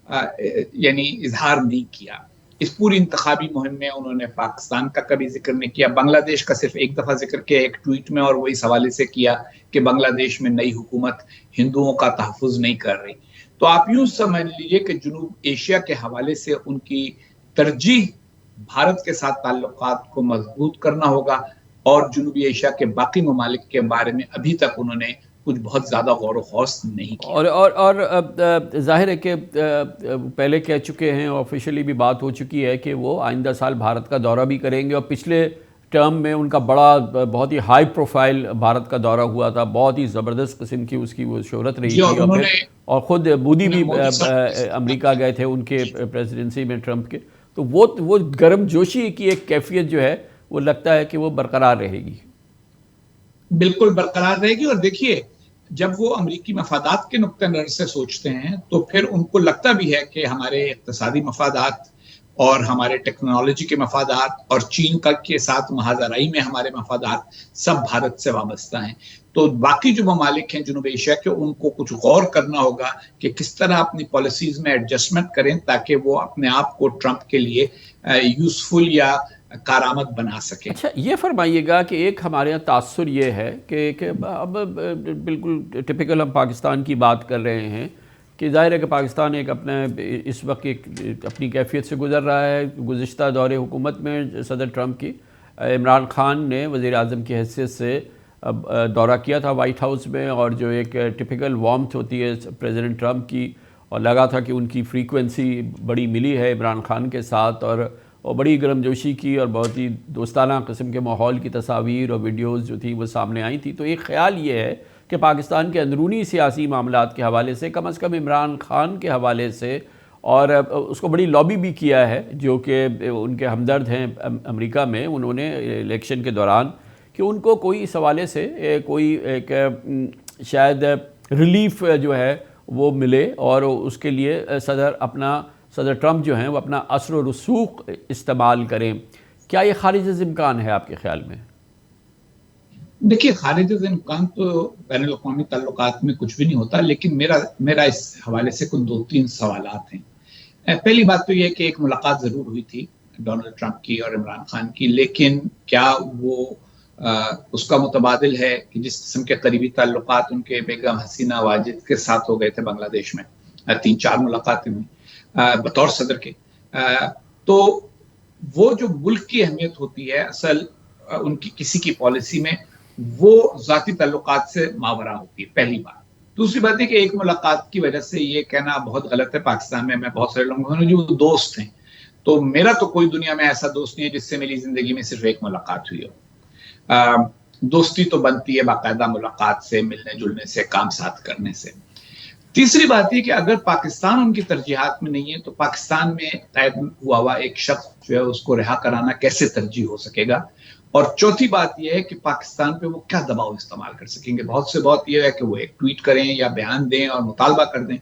یعنی اظہار نہیں کیا. اس پوری انتخابی مہم میں انہوں نے پاکستان کا کبھی ذکر نہیں کیا، بنگلہ دیش کا صرف ایک دفعہ ذکر کیا ایک ٹویٹ میں، اور وہ اس حوالے سے کیا کہ بنگلہ دیش میں نئی حکومت ہندوؤں کا تحفظ نہیں کر رہی. تو آپ یوں سمجھ لیجئے کہ جنوب ایشیا کے حوالے سے ان کی ترجیح بھارت کے ساتھ تعلقات کو مضبوط کرنا ہوگا، اور جنوبی ایشیا کے باقی ممالک کے بارے میں ابھی تک انہوں نے کچھ بہت زیادہ غور و خوض نہیں کیا. اور ظاہر ہے کہ پہلے کہہ چکے ہیں، آفیشلی بھی بات ہو چکی ہے کہ وہ آئندہ سال بھارت کا دورہ بھی کریں گے، اور پچھلے ٹرم میں ان کا بہت ہی ہائی پروفائل بھارت کا دورہ ہوا تھا، بہت ہی زبردست قسم کی اس کی وہ شہرت رہی تھی، اور خود مودی بھی امریکہ گئے تھے ان کے پریزیڈنسی میں ٹرمپ کے. تو وہ گرم جوشی کی ایک کیفیت جو ہے وہ لگتا ہے کہ وہ برقرار رہے گی. بالکل برقرار رہے گی. اور دیکھیے جب وہ امریکی مفادات کے نقطہ نظر سے سوچتے ہیں تو پھر ان کو لگتا بھی ہے کہ ہمارے اقتصادی مفادات اور ہمارے ٹیکنالوجی کے مفادات اور چین کے ساتھ محاذ آرائی میں ہمارے مفادات سب بھارت سے وابستہ ہیں. تو باقی جو ممالک ہیں جنوب ایشیا کے، ان کو کچھ غور کرنا ہوگا کہ کس طرح اپنی پالیسیز میں ایڈجسٹمنٹ کریں تاکہ وہ اپنے آپ کو ٹرمپ کے لیے یوزفل یا کارآمد بنا سکیں. اچھا یہ فرمائیے گا کہ ایک ہمارے یہاں تاثر یہ ہے کہ اب بالکل ٹپیکل ہم پاکستان کی بات کر رہے ہیں کہ ظاہر ہے کہ پاکستان ایک اپنے اس وقت ایک اپنی کیفیت سے گزر رہا ہے. گزشتہ دور حکومت میں صدر ٹرمپ کی عمران خان نے وزیر اعظم کی حیثیت سے دورہ کیا تھا وائٹ ہاؤس میں، اور جو ایک ٹپیکل وارمتھ ہوتی ہے پریزیڈنٹ ٹرمپ کی، اور لگا تھا کہ ان کی فریکوینسی بڑی ملی ہے عمران خان کے ساتھ، اور بڑی گرم جوشی کی اور بہت ہی دوستانہ قسم کے ماحول کی تصاویر اور ویڈیوز جو تھی وہ سامنے آئی تھی. تو ایک خیال یہ ہے کہ پاکستان کے اندرونی سیاسی معاملات کے حوالے سے کم از کم عمران خان کے حوالے سے، اور اس کو بڑی لابی بھی کیا ہے جو کہ ان کے ہمدرد ہیں امریکہ میں، انہوں نے الیکشن کے دوران، کہ ان کو کوئی اس حوالے سے کوئی ایک شاید ریلیف جو ہے وہ ملے، اور اس کے لیے صدر ٹرمپ جو ہیں وہ اپنا اثر و رسوخ استعمال کریں. کیا یہ خارج از امکان ہے آپ کے خیال میں؟ دیکھیے خارج از امکان تو بین الاقوامی تعلقات میں کچھ بھی نہیں ہوتا، لیکن میرا اس حوالے سے کچھ 2-3 سوالات ہیں. پہلی بات تو یہ ہے کہ ایک ملاقات ضرور ہوئی تھی ڈونلڈ ٹرمپ کی اور عمران خان کی، لیکن کیا وہ اس کا متبادل ہے کہ جس قسم کے قریبی تعلقات ان کے بیگم حسینہ واجد کے ساتھ ہو گئے تھے بنگلہ دیش میں، 3-4 ملاقاتیں ہوئی بطور صدر کے. تو وہ جو ملک کی اہمیت ہوتی ہے اصل ان کی کسی کی پالیسی میں، وہ ذاتی تعلقات سے ماورا ہوتی ہے، پہلی بات. دوسری بات ہے کہ ایک ملاقات کی وجہ سے یہ کہنا بہت غلط ہے. پاکستان میں بہت سارے لوگ ہیں جو دوست ہیں، تو میرا تو کوئی دنیا میں ایسا دوست نہیں ہے جس سے میری زندگی میں صرف ایک ملاقات ہوئی ہو. دوستی تو بنتی ہے باقاعدہ ملاقات سے، ملنے جلنے سے، کام ساتھ کرنے سے. تیسری بات یہ کہ اگر پاکستان ان کی ترجیحات میں نہیں ہے تو پاکستان میں قید ہوا ایک شخص جو ہے اس کو رہا کرانا کیسے ترجیح ہو سکے گا. اور چوتھی بات یہ ہے کہ پاکستان پہ وہ کیا دباؤ استعمال کر سکیں گے. بہت یہ ہے کہ وہ ایک ٹویٹ کریں یا بیان دیں اور مطالبہ کر دیں.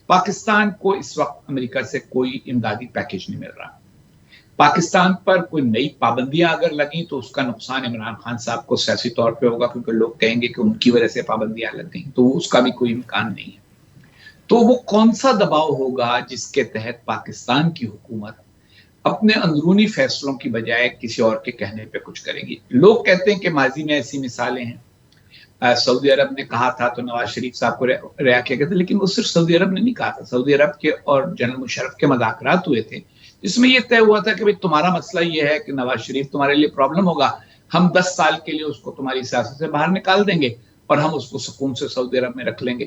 پاکستان کو اس وقت امریکہ سے کوئی امدادی پیکیج نہیں مل رہا. پاکستان پر کوئی نئی پابندیاں اگر لگیں تو اس کا نقصان عمران خان صاحب کو سیاسی طور پہ ہوگا، کیونکہ لوگ کہیں گے کہ ان کی وجہ سے پابندیاں لگ گئیں، تو اس کا بھی کوئی امکان نہیں ہے. تو وہ کون سا دباؤ ہوگا جس کے تحت پاکستان کی حکومت اپنے اندرونی فیصلوں کی بجائے کسی اور کے کہنے پہ کچھ کرے گی. لوگ کہتے ہیں کہ ماضی میں ایسی مثالیں ہیں، سعودی عرب نے کہا تھا تو نواز شریف صاحب کو رہا کیا گیا تھا، لیکن وہ صرف سعودی عرب نے نہیں کہا تھا. سعودی عرب کے اور جنرل مشرف کے مذاکرات ہوئے تھے جس میں یہ طے ہوا تھا کہ تمہارا مسئلہ یہ ہے کہ نواز شریف تمہارے لیے پرابلم ہوگا، ہم 10 سال کے لیے اس کو تمہاری سیاست سے باہر نکال دیں گے اور ہم اس کو سکون سے سعودی عرب میں رکھ لیں گے.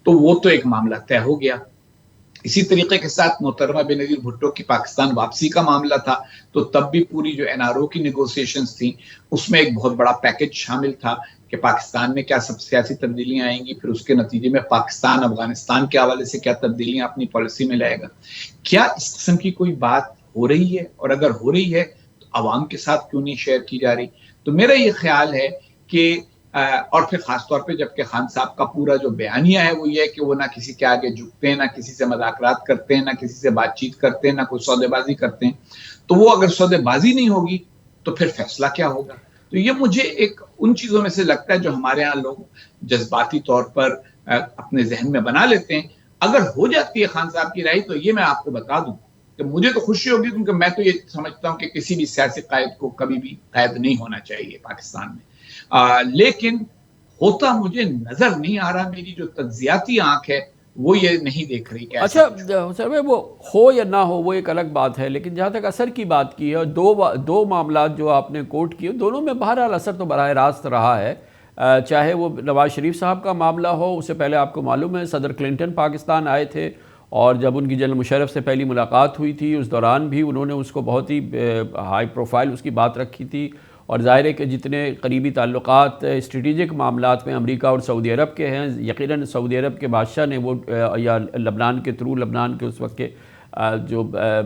تو وہ تو ایک معاملہ طے ہو گیا. اسی طریقے کے ساتھ محترمہ بینظیر بھٹو کی پاکستان واپسی کا معاملہ تھا، تو تب بھی پوری جو NRO کی نیگوسیشنز تھیں اس میں ایک بہت بڑا پیکج شامل تھا کہ پاکستان میں کیا سب سیاسی تبدیلیاں آئیں گی، پھر اس کے نتیجے میں پاکستان افغانستان کے حوالے سے کیا تبدیلیاں اپنی پالیسی میں لائے گا. کیا اس قسم کی کوئی بات ہو رہی ہے؟ اور اگر ہو رہی ہے تو عوام کے ساتھ کیوں نہیں شیئر کی جا رہی؟ تو میرا یہ خیال ہے کہ اور پھر خاص طور پہ جبکہ خان صاحب کا پورا جو بیانیہ ہے وہ یہ ہے کہ وہ نہ کسی کے آگے جھکتے ہیں، نہ کسی سے مذاکرات کرتے ہیں، نہ کسی سے بات چیت کرتے ہیں، نہ کوئی سودے بازی کرتے ہیں. تو وہ اگر سودے بازی نہیں ہوگی تو پھر فیصلہ کیا ہوگا؟ تو یہ مجھے ایک ان چیزوں میں سے لگتا ہے جو ہمارے ہاں لوگ جذباتی طور پر اپنے ذہن میں بنا لیتے ہیں. اگر ہو جاتی ہے خان صاحب کی رہائی تو یہ میں آپ کو بتا دوں کہ مجھے تو خوشی ہوگی، کیونکہ میں تو یہ سمجھتا ہوں کہ کسی بھی سیاسی قائد کو کبھی بھی قائد نہیں ہونا چاہیے پاکستان میں. لیکن ہوتا مجھے نظر نہیں آ رہا، میری جو تجزیاتی آنکھ ہے وہ یہ نہیں دیکھ رہی کہ اچھا سر میں وہ ہو یا نہ ہو وہ ایک الگ بات ہے، لیکن جہاں تک اثر کی بات کی ہے، اور دو معاملات جو آپ نے کوٹ کیے دونوں میں بہرحال اثر تو براہ راست رہا ہے. چاہے وہ نواز شریف صاحب کا معاملہ ہو، اس سے پہلے آپ کو معلوم ہے صدر کلنٹن پاکستان آئے تھے، اور جب ان کی جنرل مشرف سے پہلی ملاقات ہوئی تھی اس دوران بھی انہوں نے اس کو بہت ہی ہائی پروفائل اس کی بات رکھی تھی. اور ظاہر ہے کہ جتنے قریبی تعلقات اسٹریٹجک معاملات میں امریکہ اور سعودی عرب کے ہیں، یقیناً سعودی عرب کے بادشاہ نے وہ یا لبنان کے تھرو، لبنان کے اس وقت کے جو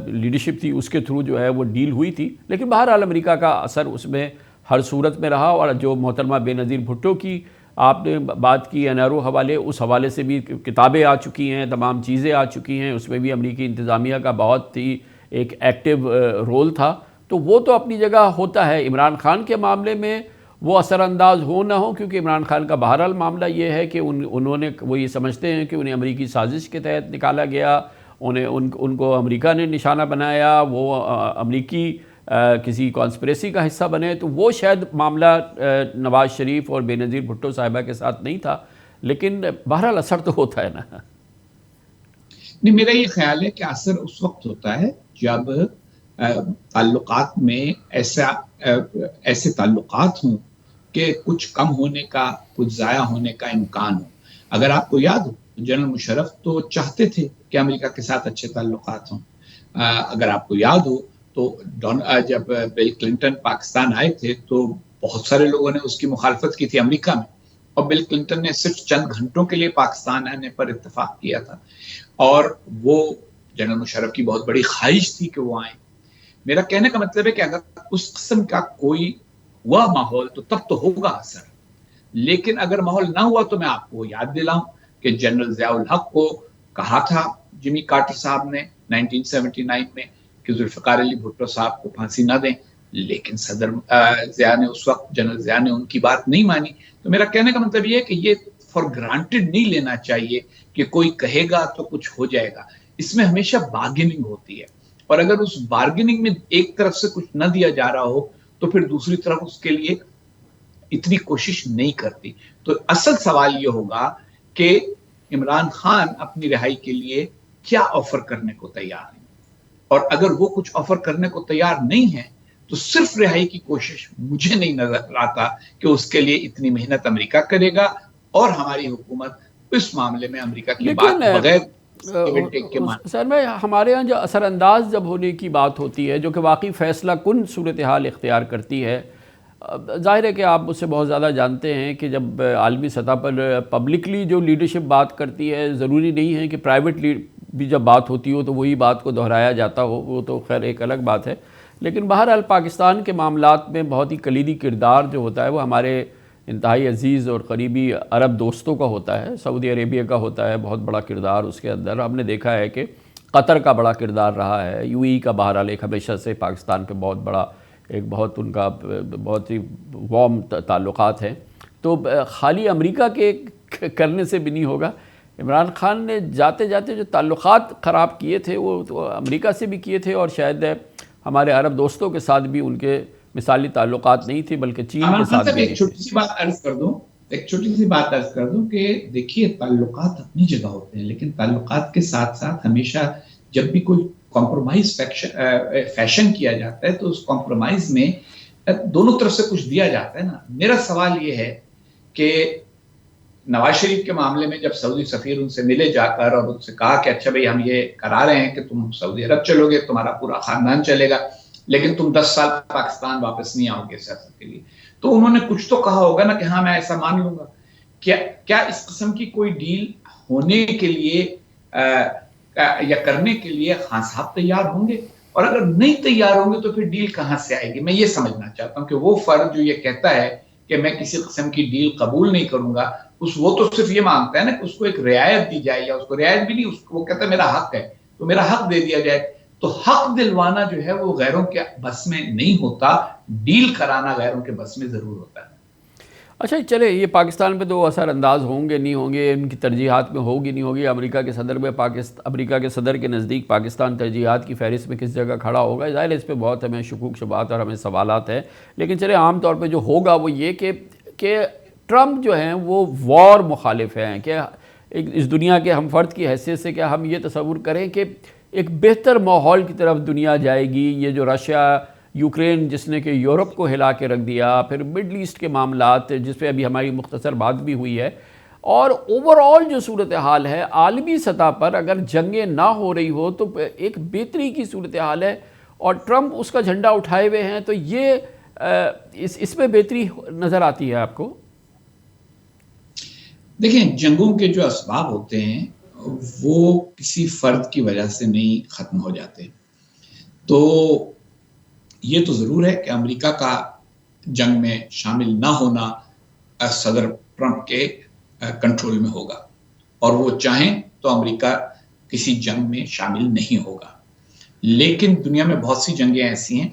لیڈرشپ تھی اس کے تھرو جو ہے وہ ڈیل ہوئی تھی. لیکن بہرحال امریکہ کا اثر اس میں ہر صورت میں رہا. اور جو محترمہ بے نظیر بھٹو کی آپ نے بات کی NRO حوالے، اس حوالے سے بھی کتابیں آ چکی ہیں، تمام چیزیں آ چکی ہیں، اس میں بھی امریکی انتظامیہ کا بہت ہی ایک ایکٹیو رول تھا. تو وہ تو اپنی جگہ ہوتا ہے. عمران خان کے معاملے میں وہ اثر انداز ہو نہ ہو، کیونکہ عمران خان کا بہرحال معاملہ یہ ہے کہ انہوں نے وہ یہ سمجھتے ہیں کہ انہیں امریکی سازش کے تحت نکالا گیا، ان کو امریکہ نے نشانہ بنایا، وہ امریکی کسی کانسپریسی کا حصہ بنے. تو وہ شاید معاملہ نواز شریف اور بے نظیر بھٹو صاحبہ کے ساتھ نہیں تھا، لیکن بہرحال اثر تو ہوتا ہے نا. نہیں، میرا یہ خیال ہے کہ اثر اس وقت ہوتا ہے جب تعلقات میں ایسے تعلقات ہوں کہ کچھ کم ہونے کا، کچھ ضائع ہونے کا امکان ہو. اگر آپ کو یاد ہو جنرل مشرف تو چاہتے تھے کہ امریکہ کے ساتھ اچھے تعلقات ہوں. اگر آپ کو یاد ہو تو جب بل کلنٹن پاکستان آئے تھے تو بہت سارے لوگوں نے اس کی مخالفت کی تھی امریکہ میں، اور بل کلنٹن نے صرف چند گھنٹوں کے لیے پاکستان آنے پر اتفاق کیا تھا، اور وہ جنرل مشرف کی بہت بڑی خواہش تھی کہ وہ آئیں. میرا کہنے کا مطلب ہے کہ اگر اس قسم کا کوئی ہوا ماحول تو تب تو ہوگا اثر. لیکن اگر ماحول نہ ہوا تو میں آپ کو یاد دلاؤں کہ جنرل ضیاء الحق کو کہا تھا جمی کارٹر صاحب نے 1979 میں کہ ذوالفقار علی بھٹو صاحب کو پھانسی نہ دیں، لیکن صدر ضیاء نے اس وقت، جنرل ضیاء نے ان کی بات نہیں مانی. تو میرا کہنے کا مطلب یہ ہے کہ یہ فار گرانٹیڈ نہیں لینا چاہیے کہ کوئی کہے گا تو کچھ ہو جائے گا. اس میں ہمیشہ بارگیننگ ہوتی ہے، اور اگر اس بارگیننگ میں ایک طرف سے کچھ نہ دیا جا رہا ہو تو پھر دوسری طرف اس کے لیے اتنی کوشش نہیں کرتی. تو اصل سوال یہ ہوگا کہ عمران خان اپنی رہائی کے لیے کیا آفر کرنے کو تیار ہیں، اور اگر وہ کچھ آفر کرنے کو تیار نہیں ہے تو صرف رہائی کی کوشش مجھے نہیں نظر آتا کہ اس کے لیے اتنی محنت امریکہ کرے گا، اور ہماری حکومت اس معاملے میں امریکہ کی بات بغیر سر میں ہمارے ہاں جو اثر انداز جب ہونے کی بات ہوتی ہے، جو کہ واقعی فیصلہ کن صورتحال اختیار کرتی ہے، ظاہر ہے کہ آپ مجھ سے بہت زیادہ جانتے ہیں کہ جب عالمی سطح پر پبلکلی جو لیڈرشپ بات کرتی ہے، ضروری نہیں ہے کہ پرائیویٹلی بھی جب بات ہوتی ہو تو وہی بات کو دہرایا جاتا ہو، وہ تو خیر ایک الگ بات ہے. لیکن بہرحال پاکستان کے معاملات میں بہت ہی کلیدی کردار جو ہوتا ہے وہ ہمارے انتہائی عزیز اور قریبی عرب دوستوں کا ہوتا ہے. سعودی عربیہ کا ہوتا ہے بہت بڑا کردار اس کے اندر. ہم نے دیکھا ہے کہ قطر کا بڑا کردار رہا ہے. UAE کا بہرحال ایک ہمیشہ سے پاکستان پہ بہت بڑا ایک بہت ان کا بہت ہی وارم تعلقات ہیں. تو خالی امریکہ کے کرنے سے بھی نہیں ہوگا. عمران خان نے جاتے جاتے جو تعلقات خراب کیے تھے وہ تو امریکہ سے بھی کیے تھے، اور شاید ہمارے عرب دوستوں کے ساتھ بھی ان کے مثالی تعلقات نہیں تھی بلکہ چین کے ساتھ بھی. ایک چھوٹی سی بات عرض کر دوں کہ دیکھیے تعلقات اپنی جگہ ہوتے ہیں، لیکن تعلقات کے ساتھ ساتھ ہمیشہ جب بھی کوئی کمپرومائز فیشن کیا جاتا ہے تو اس کمپرومائز میں دونوں طرف سے کچھ دیا جاتا ہے نا. میرا سوال یہ ہے کہ نواز شریف کے معاملے میں جب سعودی سفیر ان سے ملے جا کر اور ان سے کہا کہ اچھا بھئی ہم یہ کرا رہے ہیں کہ تم سعودی عرب چلو گے، تمہارا پورا خاندان چلے گا، لیکن تم 10 سال پاکستان واپس نہیں آؤ گے سیاست کے لیے، تو انہوں نے کچھ تو کہا ہوگا نا کہ ہاں میں ایسا مان لوں گا. کیا اس قسم کی کوئی ڈیل ہونے کے لیے یا کرنے کے لیے خان صاحب تیار ہوں گے؟ اور اگر نہیں تیار ہوں گے تو پھر ڈیل کہاں سے آئے گی؟ میں یہ سمجھنا چاہتا ہوں کہ وہ فرد جو یہ کہتا ہے کہ میں کسی قسم کی ڈیل قبول نہیں کروں گا، وہ تو صرف یہ مانگتا ہے نا کہ اس کو ایک رعایت دی جائے، یا اس کو رعایت بھی نہیں، وہ کہتا ہے میرا حق ہے تو میرا حق دے دیا جائے. تو حق دلوانا جو ہے وہ غیروں کے بس میں نہیں ہوتا، ڈیل کرانا غیروں کے بس میں ضرور ہوتا ہے۔ اچھا چلے، یہ پاکستان پہ تو اثر انداز ہوں گے نہیں ہوں گے، ان کی ترجیحات میں ہوگی نہیں ہوگی، امریکہ کے صدر میں امریکہ کے صدر کے نزدیک پاکستان ترجیحات کی فہرست میں کس جگہ کھڑا ہوگا، ظاہر ہے اس پہ بہت ہمیں شکوک شبہات اور ہمیں سوالات ہیں، لیکن چلے عام طور پہ جو ہوگا وہ یہ کہ ٹرمپ جو ہیں وہ وار مخالف ہیں، کہ اس دنیا کے ہم فرد کی حیثیت سے کیا ہم یہ تصور کریں کہ ایک بہتر ماحول کی طرف دنیا جائے گی؟ یہ جو رشیا یوکرین جس نے کہ یورپ کو ہلا کے رکھ دیا، پھر مڈل ایسٹ کے معاملات جس پہ ابھی ہماری مختصر بات بھی ہوئی ہے، اور اوورآل جو صورتحال ہے عالمی سطح پر اگر جنگیں نہ ہو رہی ہو تو ایک بہتری کی صورتحال ہے، اور ٹرمپ اس کا جھنڈا اٹھائے ہوئے ہیں، تو یہ اس میں بہتری نظر آتی ہے آپ کو؟ دیکھیں، جنگوں کے جو اسباب ہوتے ہیں وہ کسی فرد کی وجہ سے نہیں ختم ہو جاتے، تو یہ تو ضرور ہے کہ امریکہ کا جنگ میں شامل نہ ہونا صدر ٹرمپ کے کنٹرول میں ہوگا، اور وہ چاہیں تو امریکہ کسی جنگ میں شامل نہیں ہوگا، لیکن دنیا میں بہت سی جنگیں ایسی ہیں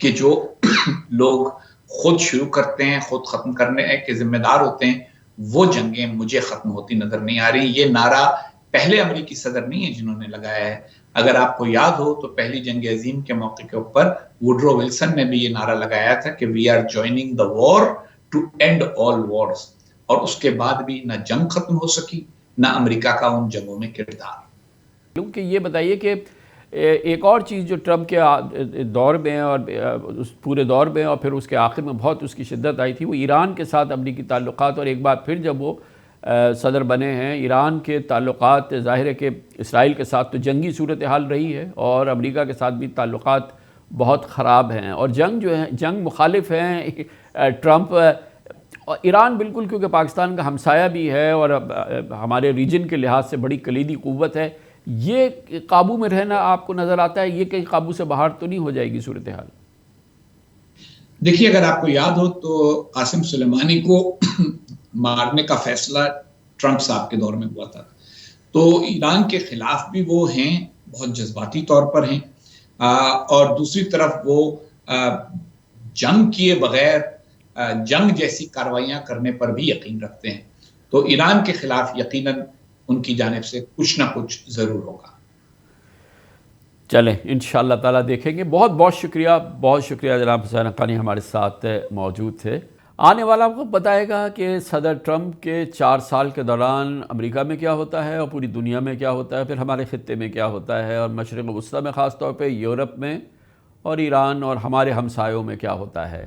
کہ جو لوگ خود شروع کرتے ہیں، خود ختم کرنے کے ذمہ دار ہوتے ہیں، وہ جنگیں مجھے ختم ہوتی نظر نہیں آ رہی۔ یہ نعرہ پہلے امریکی صدر نہیں ہے جنہوں نے لگایا ہے، اگر آپ کو یاد ہو تو پہلی جنگ عظیم کے موقع کے اوپر ووڈرو ولسن نے بھی یہ نعرہ لگایا تھا کہ we are joining the war to end all wars, اور اس کے بعد بھی نہ جنگ ختم ہو سکی نہ امریکہ کا ان جنگوں میں کردار۔ کیونکہ یہ بتائیے کہ ایک اور چیز جو ٹرمپ کے دور میں اور اس پورے دور میں اور پھر اس کے آخر میں بہت اس کی شدت آئی تھی، وہ ایران کے ساتھ امریکی تعلقات، اور ایک بار پھر جب وہ صدر بنے ہیں ایران کے تعلقات، ظاہر ہے کہ اسرائیل کے ساتھ تو جنگی صورتحال رہی ہے اور امریکہ کے ساتھ بھی تعلقات بہت خراب ہیں، اور جنگ جو ہے جنگ مخالف ہیں ٹرمپ، اور ایران بالکل کیونکہ پاکستان کا ہمسایہ بھی ہے اور ہمارے ریجن کے لحاظ سے بڑی کلیدی قوت ہے، یہ قابو میں رہنا آپ کو نظر آتا ہے؟ یہ کہیں قابو سے باہر تو نہیں ہو جائے گی صورتحال؟ دیکھیے، اگر آپ کو یاد ہو تو قاسم سلیمانی کو مارنے کا فیصلہ ٹرمپ صاحب کے دور میں ہوا تھا، تو ایران کے خلاف بھی وہ ہیں، بہت جذباتی طور پر ہیں، اور دوسری طرف وہ جنگ کیے بغیر جنگ جیسی کاروائیاں کرنے پر بھی یقین رکھتے ہیں، تو ایران کے خلاف یقیناً ان کی جانب سے کچھ نہ کچھ ضرور ہوگا۔ چلیں انشاءاللہ تعالیٰ دیکھیں گے۔ بہت بہت شکریہ جناب حسین حقانی ہمارے ساتھ موجود تھے۔ آنے والا آپ کو بتائے گا کہ صدر ٹرمپ کے 4 سال کے دوران امریکہ میں کیا ہوتا ہے اور پوری دنیا میں کیا ہوتا ہے، پھر ہمارے خطے میں کیا ہوتا ہے، اور مشرق وسطیٰ میں خاص طور پہ یورپ میں، اور ایران اور ہمارے ہمسایوں میں کیا ہوتا ہے۔